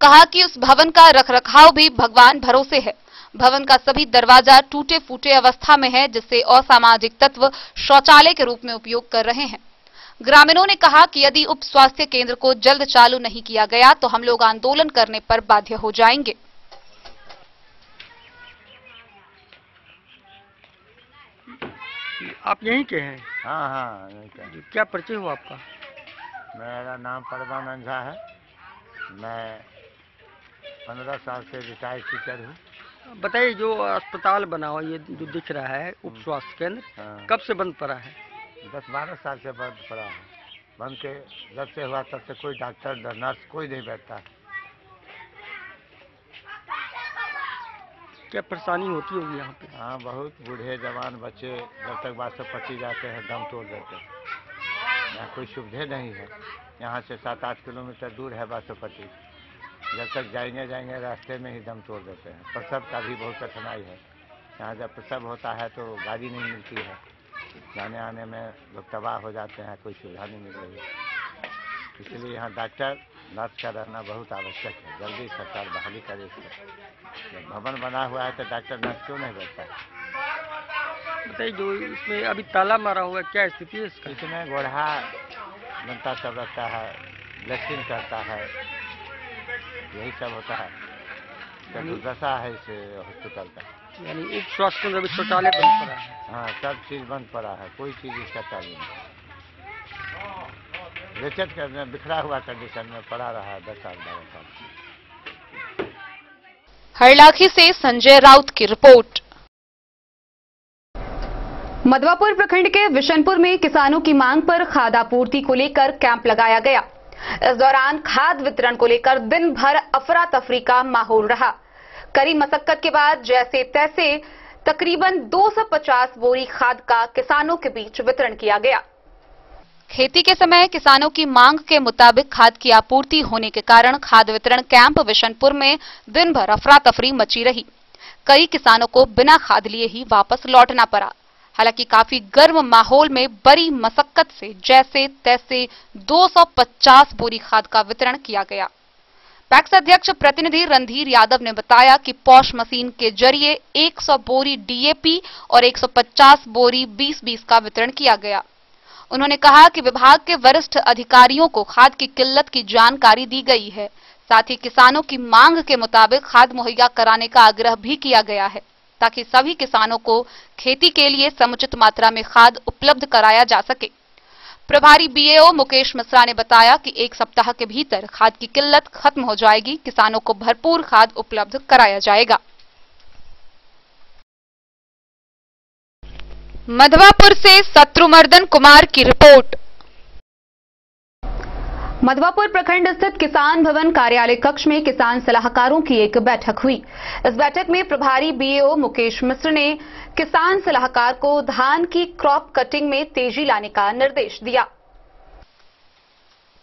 कहा कि उस भवन का रखरखाव भी भगवान भरोसे है। भवन का सभी दरवाजा टूटे फूटे अवस्था में है, जिससे असामाजिक तत्व शौचालय के रूप में उपयोग कर रहे हैं। ग्रामीणों ने कहा कि यदि उप स्वास्थ्य केंद्र को जल्द चालू नहीं किया गया तो हम लोग आंदोलन करने पर बाध्य हो जाएंगे। आप यहीं के हैं? हाँ, यहीं के। क्या परिचय हुआ आपका? मेरा नाम परमानंद झा है। मैं 15 साल से रिटायर्ड टीचर हूँ। बताइए, जो अस्पताल बना हुआ ये जो दिख रहा है उप स्वास्थ्य केंद्र, कब से बंद पड़ा है? 10-12 साल से बंद पड़ा है। बंद के जब से हुआ तब से कोई डॉक्टर नर्स कोई नहीं बैठता। क्या परेशानी होती होगी यहाँ पे? हाँ, बहुत बूढ़े जवान बच्चे जब तक बासोपट्टी जाते हैं दम तोड़ देते हैं। यहाँ कोई सुविधा नहीं है। यहाँ से 7-8 किलोमीटर दूर है बासोपट्टी। जब तक जाएंगे रास्ते में ही दम तोड़ देते हैं। प्रसव का भी बहुत कठिनाई है। यहाँ जब प्रसव होता है तो गाड़ी नहीं मिलती है, जाने आने में लोग तबाह हो जाते हैं, कोई सुविधा नहीं मिल रही है। इसलिए यहाँ डॉक्टर नर्स का रहना बहुत आवश्यक है। जल्दी सरकार बहाली करे इसको। जब भवन बना हुआ है तो डॉक्टर नर्स क्यों नहीं बैठता है? बताइए, जो इसमें अभी ताला मारा हुआ है, क्या स्थिति है इसका? इसमें गोढ़ा बनता सब रहता है, ब्लीचिंग करता है, यही सब होता है। दुर्दशा है इस हॉस्पिटल का। यानी उप स्वास्थ्य केंद्र अभी शौचालय बंद पड़ा है? हाँ, सब चीज बंद पड़ा है, कोई चीज इसका चालू नहीं। बेचत करने बिखरा हुआ कंडीशन में पड़ा रहा है 10 साल 12 साल। हरलाखी से संजय राउत की रिपोर्ट। मधवापुर प्रखंड के विशनपुर में किसानों की मांग पर खाद आपूर्ति को लेकर कैंप लगाया गया। इस दौरान खाद वितरण को लेकर दिन भर अफरा तफरी का माहौल रहा। कड़ी मशक्कत के बाद जैसे तैसे तकरीबन 250 बोरी खाद का किसानों के बीच वितरण किया गया। खेती के समय किसानों की मांग के मुताबिक खाद की आपूर्ति होने के कारण खाद वितरण कैंप विशनपुर में दिन भर अफरा तफरी मची रही। कई किसानों को बिना खाद लिए ही वापस लौटना पड़ा। हालांकि काफी गर्म माहौल में बड़ी मशक्कत से जैसे तैसे 250 बोरी खाद का वितरण किया गया। पैक्स अध्यक्ष प्रतिनिधि रणधीर यादव ने बताया कि पॉश मशीन के जरिए 100 बोरी डीएपी और 150 बोरी 20-20 का वितरण किया गया। उन्होंने कहा कि विभाग के वरिष्ठ अधिकारियों को खाद की किल्लत की जानकारी दी गई है। साथ ही किसानों की मांग के मुताबिक खाद मुहैया कराने का आग्रह भी किया गया है, ताकि सभी किसानों को खेती के लिए समुचित मात्रा में खाद उपलब्ध कराया जा सके। प्रभारी बीएओ मुकेश मिश्रा ने बताया कि 1 सप्ताह के भीतर खाद की किल्लत खत्म हो जाएगी। किसानों को भरपूर खाद उपलब्ध कराया जाएगा। मधवापुर से शत्रुमर्दन कुमार की रिपोर्ट। मधवापुर प्रखंड स्थित किसान भवन कार्यालय कक्ष में किसान सलाहकारों की एक बैठक हुई। इस बैठक में प्रभारी बीएओ मुकेश मिश्र ने किसान सलाहकार को धान की क्रॉप कटिंग में तेजी लाने का निर्देश दिया।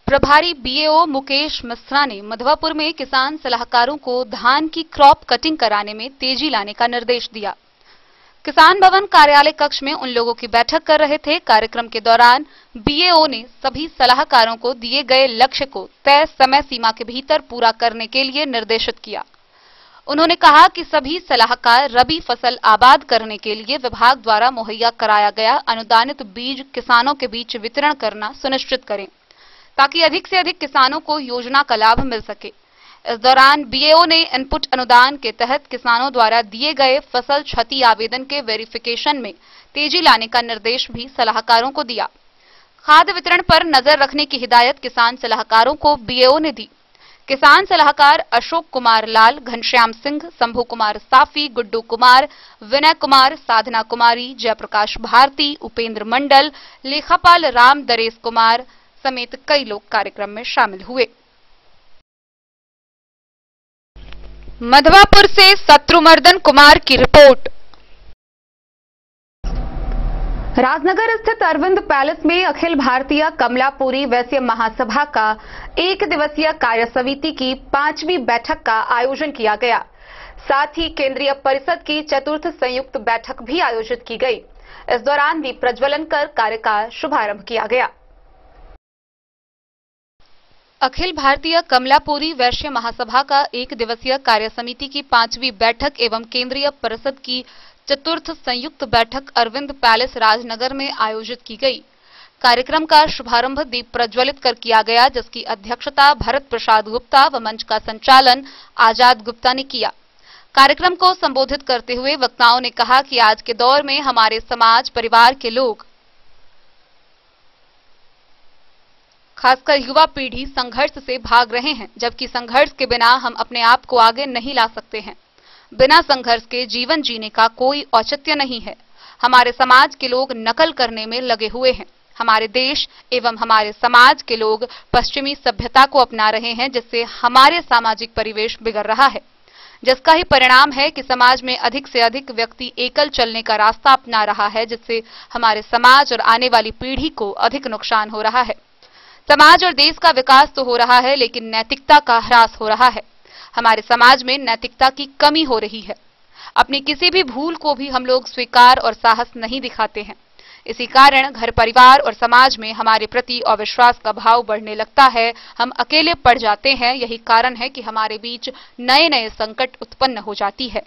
प्रभारी बीएओ मुकेश मिश्रा ने मधवापुर में किसान सलाहकारों को धान की क्रॉप कटिंग कराने में तेजी लाने का निर्देश दिया। किसान भवन कार्यालय कक्ष में उन लोगों की बैठक कर रहे थे। कार्यक्रम के दौरान बीएओ ने सभी सलाहकारों को दिए गए लक्ष्य को तय समय सीमा के भीतर पूरा करने के लिए निर्देशित किया। उन्होंने कहा कि सभी सलाहकार रबी फसल आबाद करने के लिए विभाग द्वारा मुहैया कराया गया अनुदानित बीज किसानों के बीच वितरण करना सुनिश्चित करें, ताकि अधिक से अधिक किसानों को योजना का लाभ मिल सके। इस दौरान बीएओ ने इनपुट अनुदान के तहत किसानों द्वारा दिए गए फसल क्षति आवेदन के वेरिफिकेशन में तेजी लाने का निर्देश भी सलाहकारों को दिया। खाद्य वितरण पर नजर रखने की हिदायत किसान सलाहकारों को बीएओ ने दी। किसान सलाहकार अशोक कुमार लाल, घनश्याम सिंह, शंभू कुमार साफी, गुड्डू कुमार, विनय कुमार, साधना कुमारी, जयप्रकाश भारती, उपेंद्र मंडल, लेखापाल राम दरेश कुमार समेत कई लोग कार्यक्रम में शामिल हुए। मधवापुर से शत्रुमर्दन कुमार की रिपोर्ट। राजनगर स्थित अरविंद पैलेस में अखिल भारतीय कमलापुरी वैश्य महासभा का एक दिवसीय कार्य समिति की 5वीं बैठक का आयोजन किया गया। साथ ही केंद्रीय परिषद की चतुर्थ संयुक्त बैठक भी आयोजित की गई। इस दौरान दीप प्रज्वलन कर कार्य का शुभारंभ किया गया। अखिल भारतीय कमलापुरी वैश्य महासभा का एक दिवसीय कार्य समिति की 5वीं बैठक एवं केंद्रीय परिषद की चतुर्थ संयुक्त बैठक अरविंद पैलेस राजनगर में आयोजित की गई। कार्यक्रम का शुभारंभ दीप प्रज्वलित कर किया गया, जिसकी अध्यक्षता भरत प्रसाद गुप्ता व मंच का संचालन आजाद गुप्ता ने किया। कार्यक्रम को संबोधित करते हुए वक्ताओं ने कहा कि आज के दौर में हमारे समाज परिवार के लोग, खासकर युवा पीढ़ी संघर्ष से भाग रहे हैं, जबकि संघर्ष के बिना हम अपने आप को आगे नहीं ला सकते हैं। बिना संघर्ष के जीवन जीने का कोई औचित्य नहीं है। हमारे समाज के लोग नकल करने में लगे हुए हैं। हमारे देश एवं हमारे समाज के लोग पश्चिमी सभ्यता को अपना रहे हैं, जिससे हमारे सामाजिक परिवेश बिगड़ रहा है, जिसका ही परिणाम है कि समाज में अधिक से अधिक व्यक्ति एकल चलने का रास्ता अपना रहा है, जिससे हमारे समाज और आने वाली पीढ़ी को अधिक नुकसान हो रहा है। समाज और देश का विकास तो हो रहा है, लेकिन नैतिकता का ह्रास हो रहा है। हमारे समाज में नैतिकता की कमी हो रही है। अपनी किसी भी भूल को भी हम लोग स्वीकार और साहस नहीं दिखाते हैं। इसी कारण घर परिवार और समाज में हमारे प्रति अविश्वास का भाव बढ़ने लगता है। हम अकेले पड़ जाते हैं। यही कारण है कि हमारे बीच नए नए संकट उत्पन्न हो जाती है।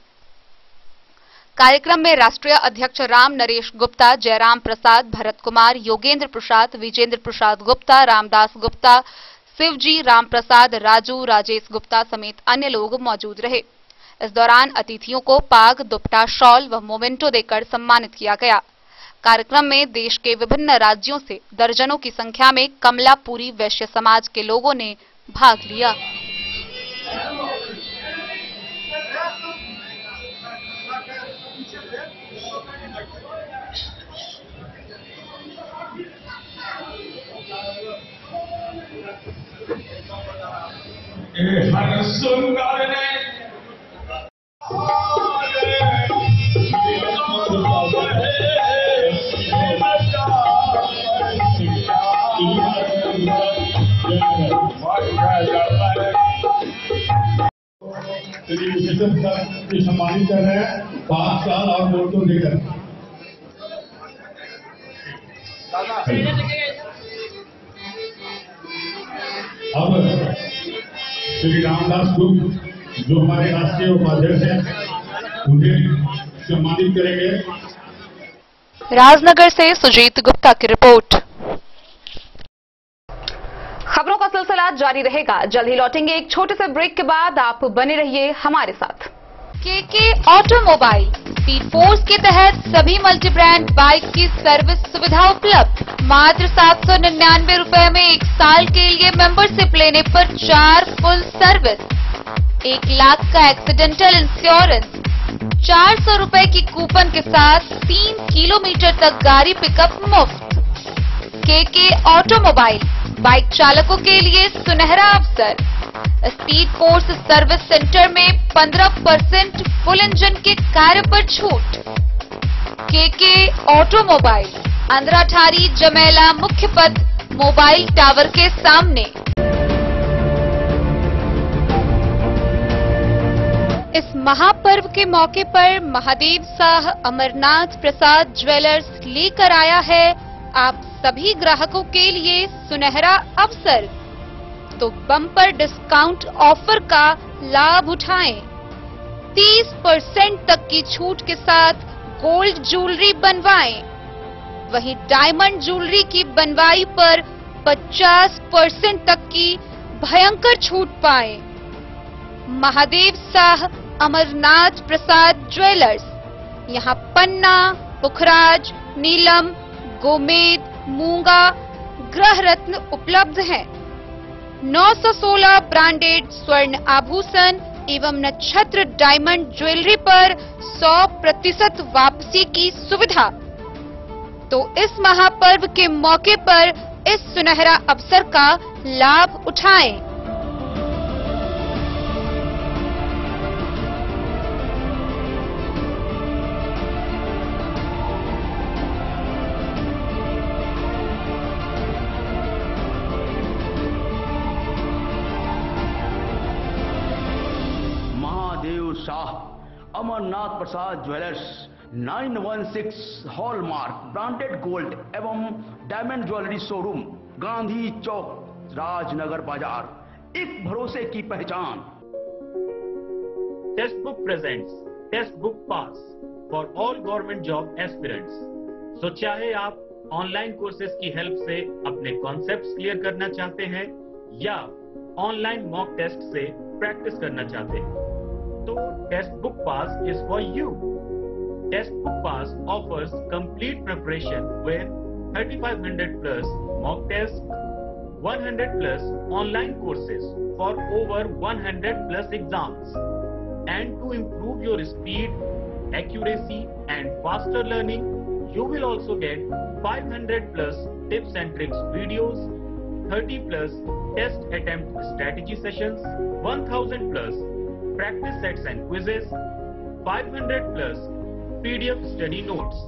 कार्यक्रम में राष्ट्रीय अध्यक्ष राम नरेश गुप्ता, जयराम प्रसाद, भरत कुमार, योगेंद्र प्रसाद, विजेंद्र प्रसाद गुप्ता, रामदास गुप्ता, शिवजी, राम प्रसाद, राजू, राजेश गुप्ता समेत अन्य लोग मौजूद रहे। इस दौरान अतिथियों को पाग, दुपट्टा, शॉल व मोमेंटो देकर सम्मानित किया गया। कार्यक्रम में देश के विभिन्न राज्यों से दर्जनों की संख्या में कमलापुरी वैश्य समाज के लोगों ने भाग लिया। सम्मानित कर रहे हैं 5 साल और वोटों देकर। अब श्री रामदास गुप्त जो हमारे राष्ट्रीय उपाध्यक्ष हैं, उन्हें सम्मानित करेंगे। राजनगर से सुजीत गुप्ता की रिपोर्ट। खबरों का सिलसिला जारी रहेगा। जल्द ही लौटेंगे एक छोटे से ब्रेक के बाद। आप बने रहिए हमारे साथ। केके ऑटोमोबाइल स्पीड फोर्स के तहत सभी मल्टी ब्रांड बाइक की सर्विस सुविधा उपलब्ध। मात्र 799 रुपए में 1 साल के लिए मेंबरशिप लेने पर 4 फुल सर्विस, 1 लाख का एक्सीडेंटल इंश्योरेंस, 400 रुपए की कूपन के साथ 3 किलोमीटर तक गाड़ी पिकअप मुफ्त। केके ऑटोमोबाइल बाइक चालकों के लिए सुनहरा अवसर। स्पीड फोर्स सर्विस सेंटर में 15% फुल इंजन के कार्य पर छूट। केके ऑटोमोबाइल, अंद्राठारी जमेला मुख्य पथ मोबाइल टावर के सामने। इस महापर्व के मौके पर महादेव शाह अमरनाथ प्रसाद ज्वेलर्स लेकर आया है आप सभी ग्राहकों के लिए सुनहरा अवसर। तो बम्पर डिस्काउंट ऑफर का लाभ उठाएं। 30% तक की छूट के साथ गोल्ड ज्वेलरी बनवाएं। वहीं डायमंड ज्वेलरी की बनवाई पर 50% तक की भयंकर छूट पाएं। महादेव शाह अमरनाथ प्रसाद ज्वेलर्स, यहां पन्ना, पुखराज, नीलम, गोमेद, मूंगा, ग्रह रत्न उपलब्ध हैं। 916 ब्रांडेड स्वर्ण आभूषण एवं नक्षत्र डायमंड ज्वेलरी पर 100% वापसी की सुविधा। तो इस महापर्व के मौके पर इस सुनहरा अवसर का लाभ उठाएं। Shah Amarnath Prasad jewellers 916 hallmark branded gold एवं diamond jewellery showroom, Gandhi Chowk, Rajnagar Bazar, एक भरोसे की पहचान। Testbook presents Testbook pass for all government job aspirants. So चाहे आप ऑनलाइन कोर्सेज की हेल्प से अपने कॉन्सेप्ट्स क्लियर करना चाहते हैं या ऑनलाइन मॉक टेस्ट से प्रैक्टिस करना चाहते हैं, तो Testbook Pass is for you. Test book pass offers complete preparation with 3500 plus mock tests, 100 plus online courses for over 100 plus exams. And to improve your speed, accuracy and faster learning, you will also get 500 plus tips and tricks videos, 30 plus test attempt strategy sessions, 1000 plus practice sets and quizzes, 500 plus PDF study notes.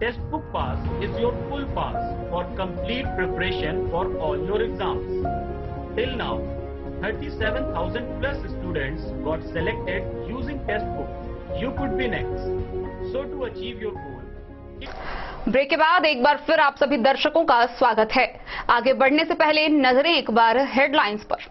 Test book pass is your full pass for complete preparation for all your exams. Till now, 37,000 plus students got selected using test book. You could be next. So to achieve your goal, break के बाद एक बार फिर आप सभी दर्शकों का स्वागत है। आगे बढ़ने से पहले नजरें एक बार हेडलाइंस पर।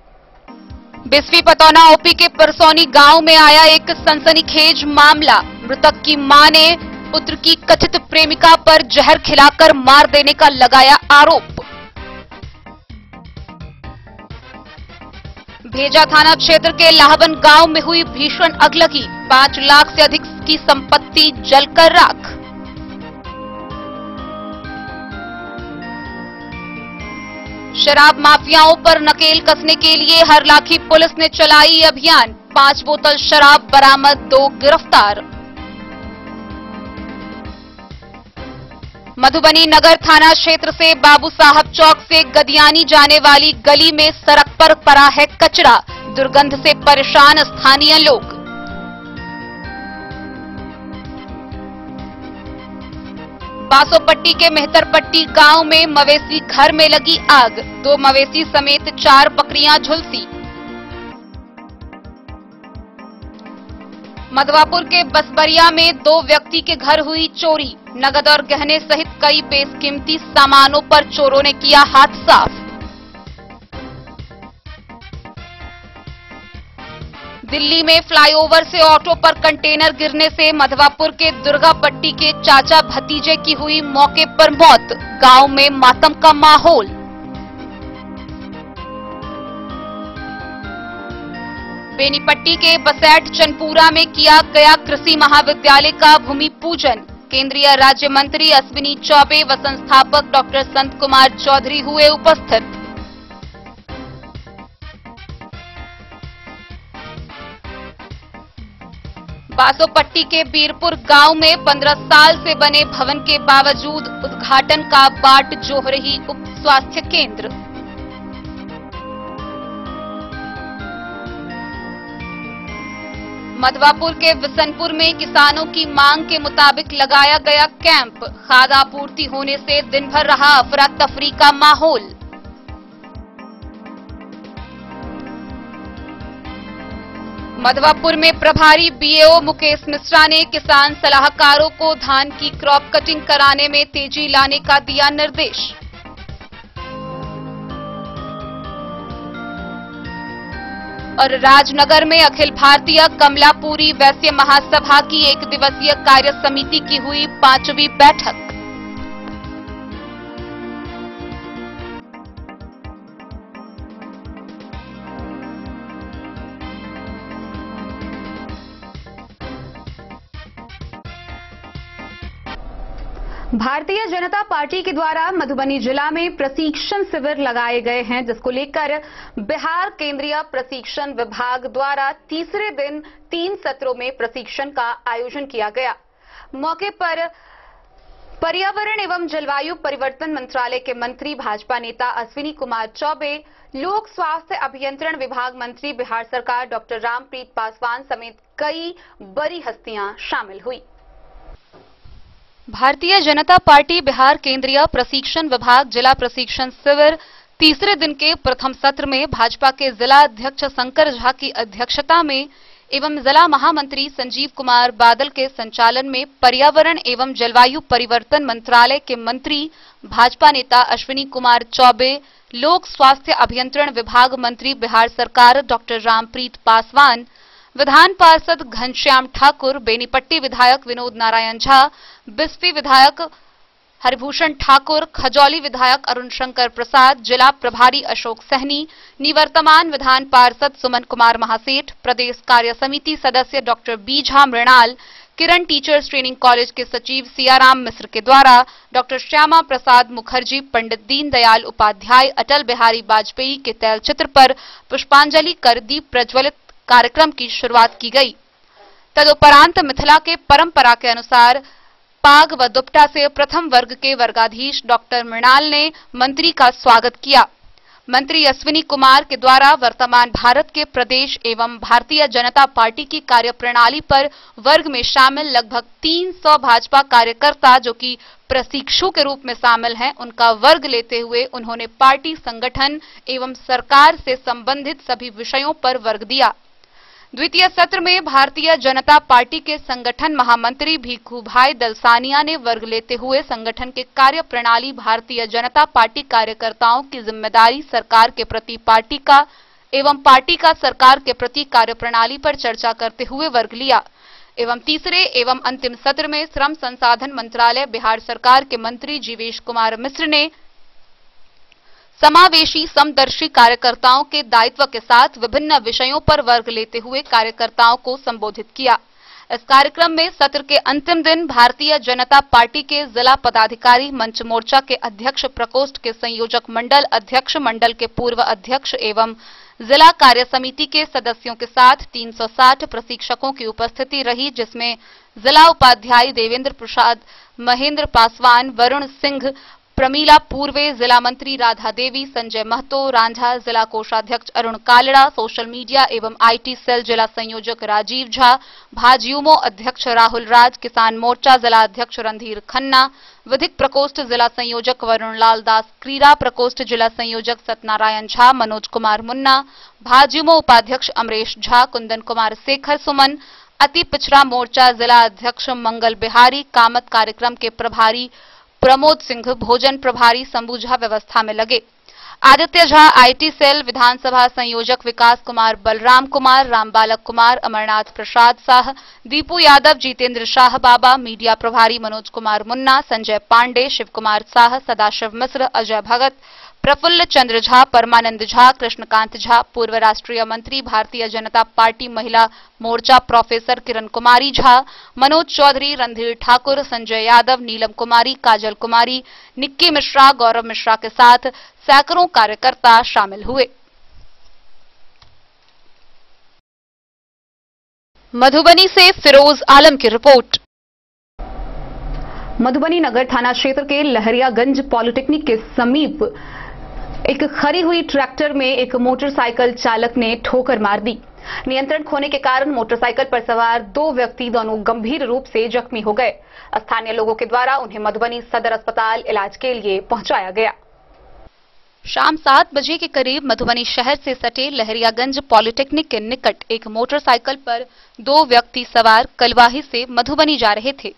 बिस्फी पतौना ओपी के परसौनी गांव में आया एक सनसनीखेज मामला। मृतक की मां ने पुत्र की कथित प्रेमिका पर जहर खिलाकर मार देने का लगाया आरोप। भेजा थाना क्षेत्र के लाहवन गांव में हुई भीषण अगलगी। 5 लाख से अधिक की संपत्ति जलकर राख। शराब माफियाओं पर नकेल कसने के लिए हरलाखी पुलिस ने चलाई अभियान। 5 बोतल शराब बरामद, 2 गिरफ्तार। मधुबनी नगर थाना क्षेत्र से बाबू साहब चौक से गदियानी जाने वाली गली में सड़क पर पड़ा है कचरा। दुर्गंध से परेशान स्थानीय लोग। बासोपट्टी के मेहतरपट्टी गांव में मवेशी घर में लगी आग। 2 मवेशी समेत 4 बकरियां झुलसी। मधवापुर के बसबरिया में 2 व्यक्ति के घर हुई चोरी। नगद और गहने सहित कई बेशकीमती सामानों पर चोरों ने किया हाथ साफ। दिल्ली में फ्लाईओवर से ऑटो पर कंटेनर गिरने से मधवापुर के दुर्गापट्टी के चाचा भतीजे की हुई मौके पर मौत। गांव में मातम का माहौल। बेनीपट्टी के बसैठ चनपुरा में किया गया कृषि महाविद्यालय का भूमि पूजन। केंद्रीय राज्य मंत्री अश्विनी चौबे व संस्थापक डॉक्टर संत कुमार चौधरी हुए उपस्थित। बासोपट्टी के बीरपुर गांव में 15 साल से बने भवन के बावजूद उद्घाटन का बाट जोह रही उप स्वास्थ्य केंद्र। मधवापुर के बिसनपुर में किसानों की मांग के मुताबिक लगाया गया कैंप। खाद आपूर्ति होने से दिन भर रहा अफरा तफरी का माहौल। मधवापुर में प्रभारी बीएओ मुकेश मिश्रा ने किसान सलाहकारों को धान की क्रॉप कटिंग कराने में तेजी लाने का दिया निर्देश। और राजनगर में अखिल भारतीय कमलापुरी वैश्य महासभा की 1 दिवसीय कार्य समिति की हुई 5वीं बैठक। भारतीय जनता पार्टी के द्वारा मधुबनी जिला में प्रशिक्षण शिविर लगाए गए हैं, जिसको लेकर बिहार केंद्रीय प्रशिक्षण विभाग द्वारा तीसरे दिन 3 सत्रों में प्रशिक्षण का आयोजन किया गया। मौके पर पर्यावरण एवं जलवायु परिवर्तन मंत्रालय के मंत्री भाजपा नेता अश्विनी कुमार चौबे, लोक स्वास्थ्य अभियंत्रण विभाग मंत्री बिहार सरकार डॉक्टर रामप्रीत पासवान समेत कई बड़ी हस्तियां शामिल हुई। भारतीय जनता पार्टी बिहार केंद्रीय प्रशिक्षण विभाग जिला प्रशिक्षण शिविर तीसरे दिन के प्रथम सत्र में भाजपा के जिला अध्यक्ष शंकर झा की अध्यक्षता में एवं जिला महामंत्री संजीव कुमार बादल के संचालन में पर्यावरण एवं जलवायु परिवर्तन मंत्रालय के मंत्री भाजपा नेता अश्विनी कुमार चौबे, लोक स्वास्थ्य अभियंत्रण विभाग मंत्री बिहार सरकार डॉक्टर रामप्रीत पासवान, विधान पार्षद घनश्याम ठाकुर, बेनीपट्टी विधायक विनोद नारायण झा, बिस्फी विधायक हरिभूषण ठाकुर, खजौली विधायक अरुण शंकर प्रसाद, जिला प्रभारी अशोक सहनी, निवर्तमान विधान पार्षद सुमन कुमार महासेठ, प्रदेश कार्य समिति सदस्य डॉक्टर बी झा मृणाल, किरण टीचर्स ट्रेनिंग कॉलेज के सचिव सियाराम मिश्र के द्वारा डॉक्टर श्यामा प्रसाद मुखर्जी, पंडित दीनदयाल उपाध्याय, अटल बिहारी वाजपेयी के तैलचित्र पर पुष्पांजलि कर दीप प्रज्वलित कार्यक्रम की शुरुआत की गई। तदुपरांत मिथिला के परंपरा के अनुसार पाग व दुपट्टा से प्रथम वर्ग के वर्गाधीश डॉक्टर मृणाल ने मंत्री का स्वागत किया। मंत्री अश्विनी कुमार के द्वारा वर्तमान भारत के प्रदेश एवं भारतीय जनता पार्टी की कार्यप्रणाली पर वर्ग में शामिल लगभग 300 भाजपा कार्यकर्ता जो कि प्रशिक्षु के रूप में शामिल हैं, उनका वर्ग लेते हुए उन्होंने पार्टी संगठन एवं सरकार से संबंधित सभी विषयों पर वर्ग दिया। द्वितीय सत्र में भारतीय जनता पार्टी के संगठन महामंत्री भिखूभाई दलसानिया ने वर्ग लेते हुए संगठन के कार्य प्रणाली, भारतीय जनता पार्टी कार्यकर्ताओं की जिम्मेदारी, सरकार के प्रति पार्टी का एवं पार्टी का सरकार के प्रति कार्य प्रणाली पर चर्चा करते हुए वर्ग लिया। एवं तीसरे एवं अंतिम सत्र में श्रम संसाधन मंत्रालय बिहार सरकार के मंत्री जीवेश कुमार मिश्र ने समावेशी समदर्शी कार्यकर्ताओं के दायित्व के साथ विभिन्न विषयों पर वर्ग लेते हुए कार्यकर्ताओं को संबोधित किया। इस कार्यक्रम में सत्र के अंतिम दिन भारतीय जनता पार्टी के जिला पदाधिकारी, मंच मोर्चा के अध्यक्ष, प्रकोष्ठ के संयोजक मंडल अध्यक्ष, मंडल के पूर्व अध्यक्ष एवं जिला कार्य समिति के सदस्यों के साथ 360 प्रशिक्षकों की उपस्थिति रही, जिसमें जिला उपाध्याय देवेंद्र प्रसाद, महेंद्र पासवान, वरुण सिंह, प्रमीला पूर्वे, जिला मंत्री राधा देवी, संजय महतो, रांझा जिला कोषाध्यक्ष अरुण कालड़ा, सोशल मीडिया एवं आईटी सेल जिला संयोजक राजीव झा, भाजयूमो अध्यक्ष राहुल राज, किसान मोर्चा जिला अध्यक्ष रणधीर खन्ना, विधिक प्रकोष्ठ जिला संयोजक वरुण लाल दास, क्रीड़ा प्रकोष्ठ जिला संयोजक सत्यनारायण झा, मनोज कुमार मुन्ना, भाजयूमो उपाध्यक्ष अमरेश झा, कुंदन कुमार शेखर सुमन, अति पिछड़ा मोर्चा जिला अध्यक्ष मंगल बिहारी, कामत कार्यक्रम के प्रभारी प्रमोद सिंह, भोजन प्रभारी शंभू झा व्यवस्था में लगे। आदित्य झा, आईटी सेल विधानसभा संयोजक विकास कुमार, बलराम कुमार, रामबालक कुमार, अमरनाथ प्रसाद शाह, दीपू यादव, जितेंद्र शाह बाबा, मीडिया प्रभारी मनोज कुमार मुन्ना, संजय पांडे, शिव कुमार शाह, सदाशिव मिश्र, अजय भगत, प्रफुल्ल चंद्र झा, परमानंद झा, कृष्णकांत झा, पूर्व राष्ट्रीय मंत्री भारतीय जनता पार्टी महिला मोर्चा प्रोफेसर किरण कुमारी झा, मनोज चौधरी, रणधीर ठाकुर, संजय यादव, नीलम कुमारी, काजल कुमारी, निक्की मिश्रा, गौरव मिश्रा के साथ सैकड़ों कार्यकर्ता शामिल हुए। मधुबनी से फिरोज आलम की रिपोर्ट। मधुबनी नगर थाना क्षेत्र के लहरियागंज पॉलिटेक्निक के समीप एक खड़ी हुई ट्रैक्टर में एक मोटरसाइकिल चालक ने ठोकर मार दी। नियंत्रण खोने के कारण मोटरसाइकिल पर सवार 2 व्यक्ति दोनों गंभीर रूप से जख्मी हो गए। स्थानीय लोगों के द्वारा उन्हें मधुबनी सदर अस्पताल इलाज के लिए पहुंचाया गया। शाम 7 बजे के करीब मधुबनी शहर से सटे लहरियागंज पॉलिटेक्निक के निकट एक मोटरसाइकिल पर 2 व्यक्ति सवार कलवाही से मधुबनी जा रहे थे।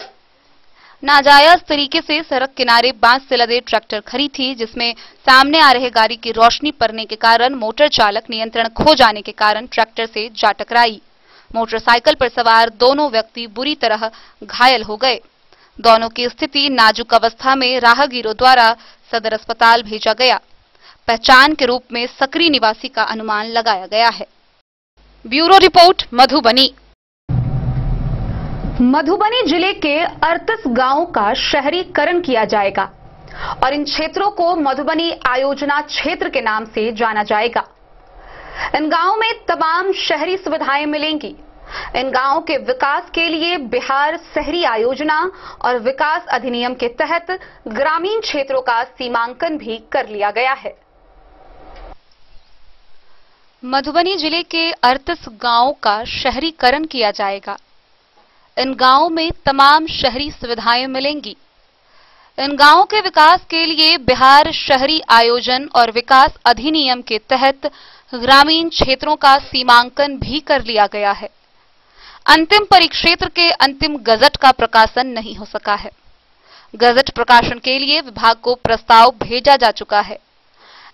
नाजायज तरीके से सड़क किनारे बांस से लदे ट्रैक्टर खड़ी थी, जिसमें सामने आ रहे गाड़ी की रोशनी पड़ने के कारण मोटर चालक नियंत्रण खो जाने के कारण ट्रैक्टर से जा टकराई। मोटरसाइकिल पर सवार दोनों व्यक्ति बुरी तरह घायल हो गए। दोनों की स्थिति नाजुक अवस्था में राहगीरों द्वारा सदर अस्पताल भेजा गया। पहचान के रूप में सकरी निवासी का अनुमान लगाया गया है। Bureau report, Madhubani. मधुबनी जिले के 38 गांवों का शहरीकरण किया जाएगा और इन क्षेत्रों को मधुबनी आयोजना क्षेत्र के नाम से जाना जाएगा। इन गांवों में तमाम शहरी सुविधाएं मिलेंगी। इन गांवों के विकास के लिए बिहार शहरी आयोजना और विकास अधिनियम के तहत ग्रामीण क्षेत्रों का सीमांकन भी कर लिया गया है। मधुबनी जिले के 38 गांवों का शहरीकरण किया जाएगा। इन गांवों में तमाम शहरी सुविधाएं मिलेंगी। इन गांवों के विकास के लिए बिहार शहरी आयोजन और विकास अधिनियम के तहत ग्रामीण क्षेत्रों का सीमांकन भी कर लिया गया है। अंतिम परिक्षेत्र के अंतिम गजट का प्रकाशन नहीं हो सका है। गजट प्रकाशन के लिए विभाग को प्रस्ताव भेजा जा चुका है।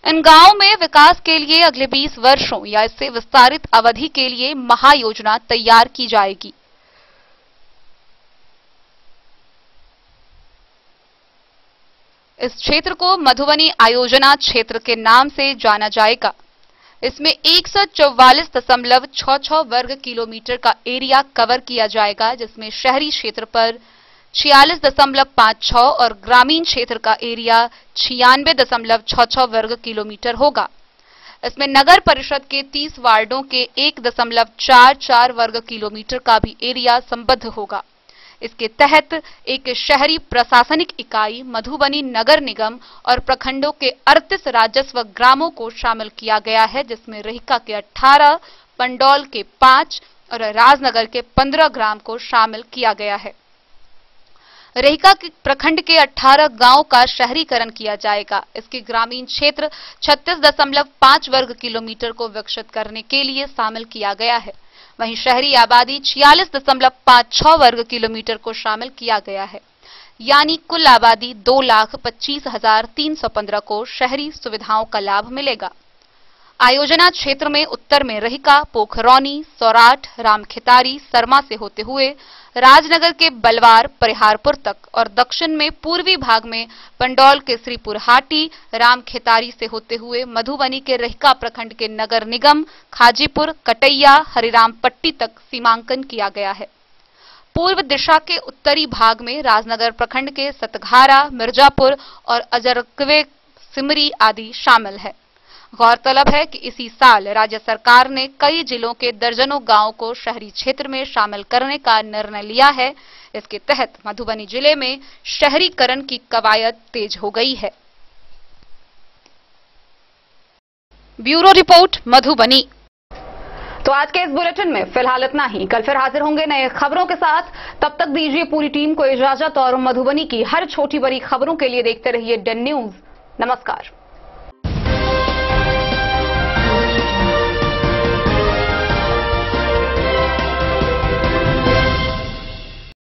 इन गांवों में विकास के लिए अगले 20 वर्षों या इससे विस्तारित अवधि के लिए महायोजना तैयार की जाएगी। इस क्षेत्र को मधुबनी आयोजना क्षेत्र के नाम से जाना जाएगा। इसमें 144.66 वर्ग किलोमीटर का एरिया कवर किया जाएगा, जिसमें शहरी क्षेत्र पर 46.56 और ग्रामीण क्षेत्र का एरिया 96.66 वर्ग किलोमीटर होगा। इसमें नगर परिषद के 30 वार्डों के 1.44 वर्ग किलोमीटर का भी एरिया संबद्ध होगा। इसके तहत एक शहरी प्रशासनिक इकाई, मधुबनी नगर निगम और प्रखंडों के 38 राजस्व ग्रामों को शामिल किया गया है, जिसमें रहिका के 18, पंडौल के 5 और राजनगर के 15 ग्राम को शामिल किया गया है। रहिका के प्रखंड के 18 गांव का शहरीकरण किया जाएगा। इसके ग्रामीण क्षेत्र 36.5 वर्ग किलोमीटर को विकसित करने के लिए शामिल किया गया है। वहीं शहरी आबादी 46.56 वर्ग किलोमीटर को शामिल किया गया है, यानी कुल आबादी 2,25,315 को शहरी सुविधाओं का लाभ मिलेगा। आयोजना क्षेत्र में उत्तर में रहिका, पोखरौनी, सौराठ, रामखेतारी, सरमा से होते हुए राजनगर के बलवार, परिहारपुर तक और दक्षिण में पूर्वी भाग में पंडौल के श्रीपुर हाटी, रामखेतारी से होते हुए मधुबनी के रहिका प्रखंड के नगर निगम, खाजीपुर, कटैया, हरिराम पट्टी तक सीमांकन किया गया है। पूर्व दिशा के उत्तरी भाग में राजनगर प्रखंड के सतघारा, मिर्जापुर और अजरकवे, सिमरी आदि शामिल है। गौरतलब है कि इसी साल राज्य सरकार ने कई जिलों के दर्जनों गांवों को शहरी क्षेत्र में शामिल करने का निर्णय लिया है। इसके तहत मधुबनी जिले में शहरीकरण की कवायद तेज हो गई है। Bureau report, Madhubani. तो आज के इस बुलेटिन में फिलहाल इतना ही। कल फिर हाजिर होंगे नए खबरों के साथ। तब तक दीजिए पूरी टीम को इजाजत और मधुबनी की हर छोटी बड़ी खबरों के लिए देखते रहिए डेन न्यूज। नमस्कार।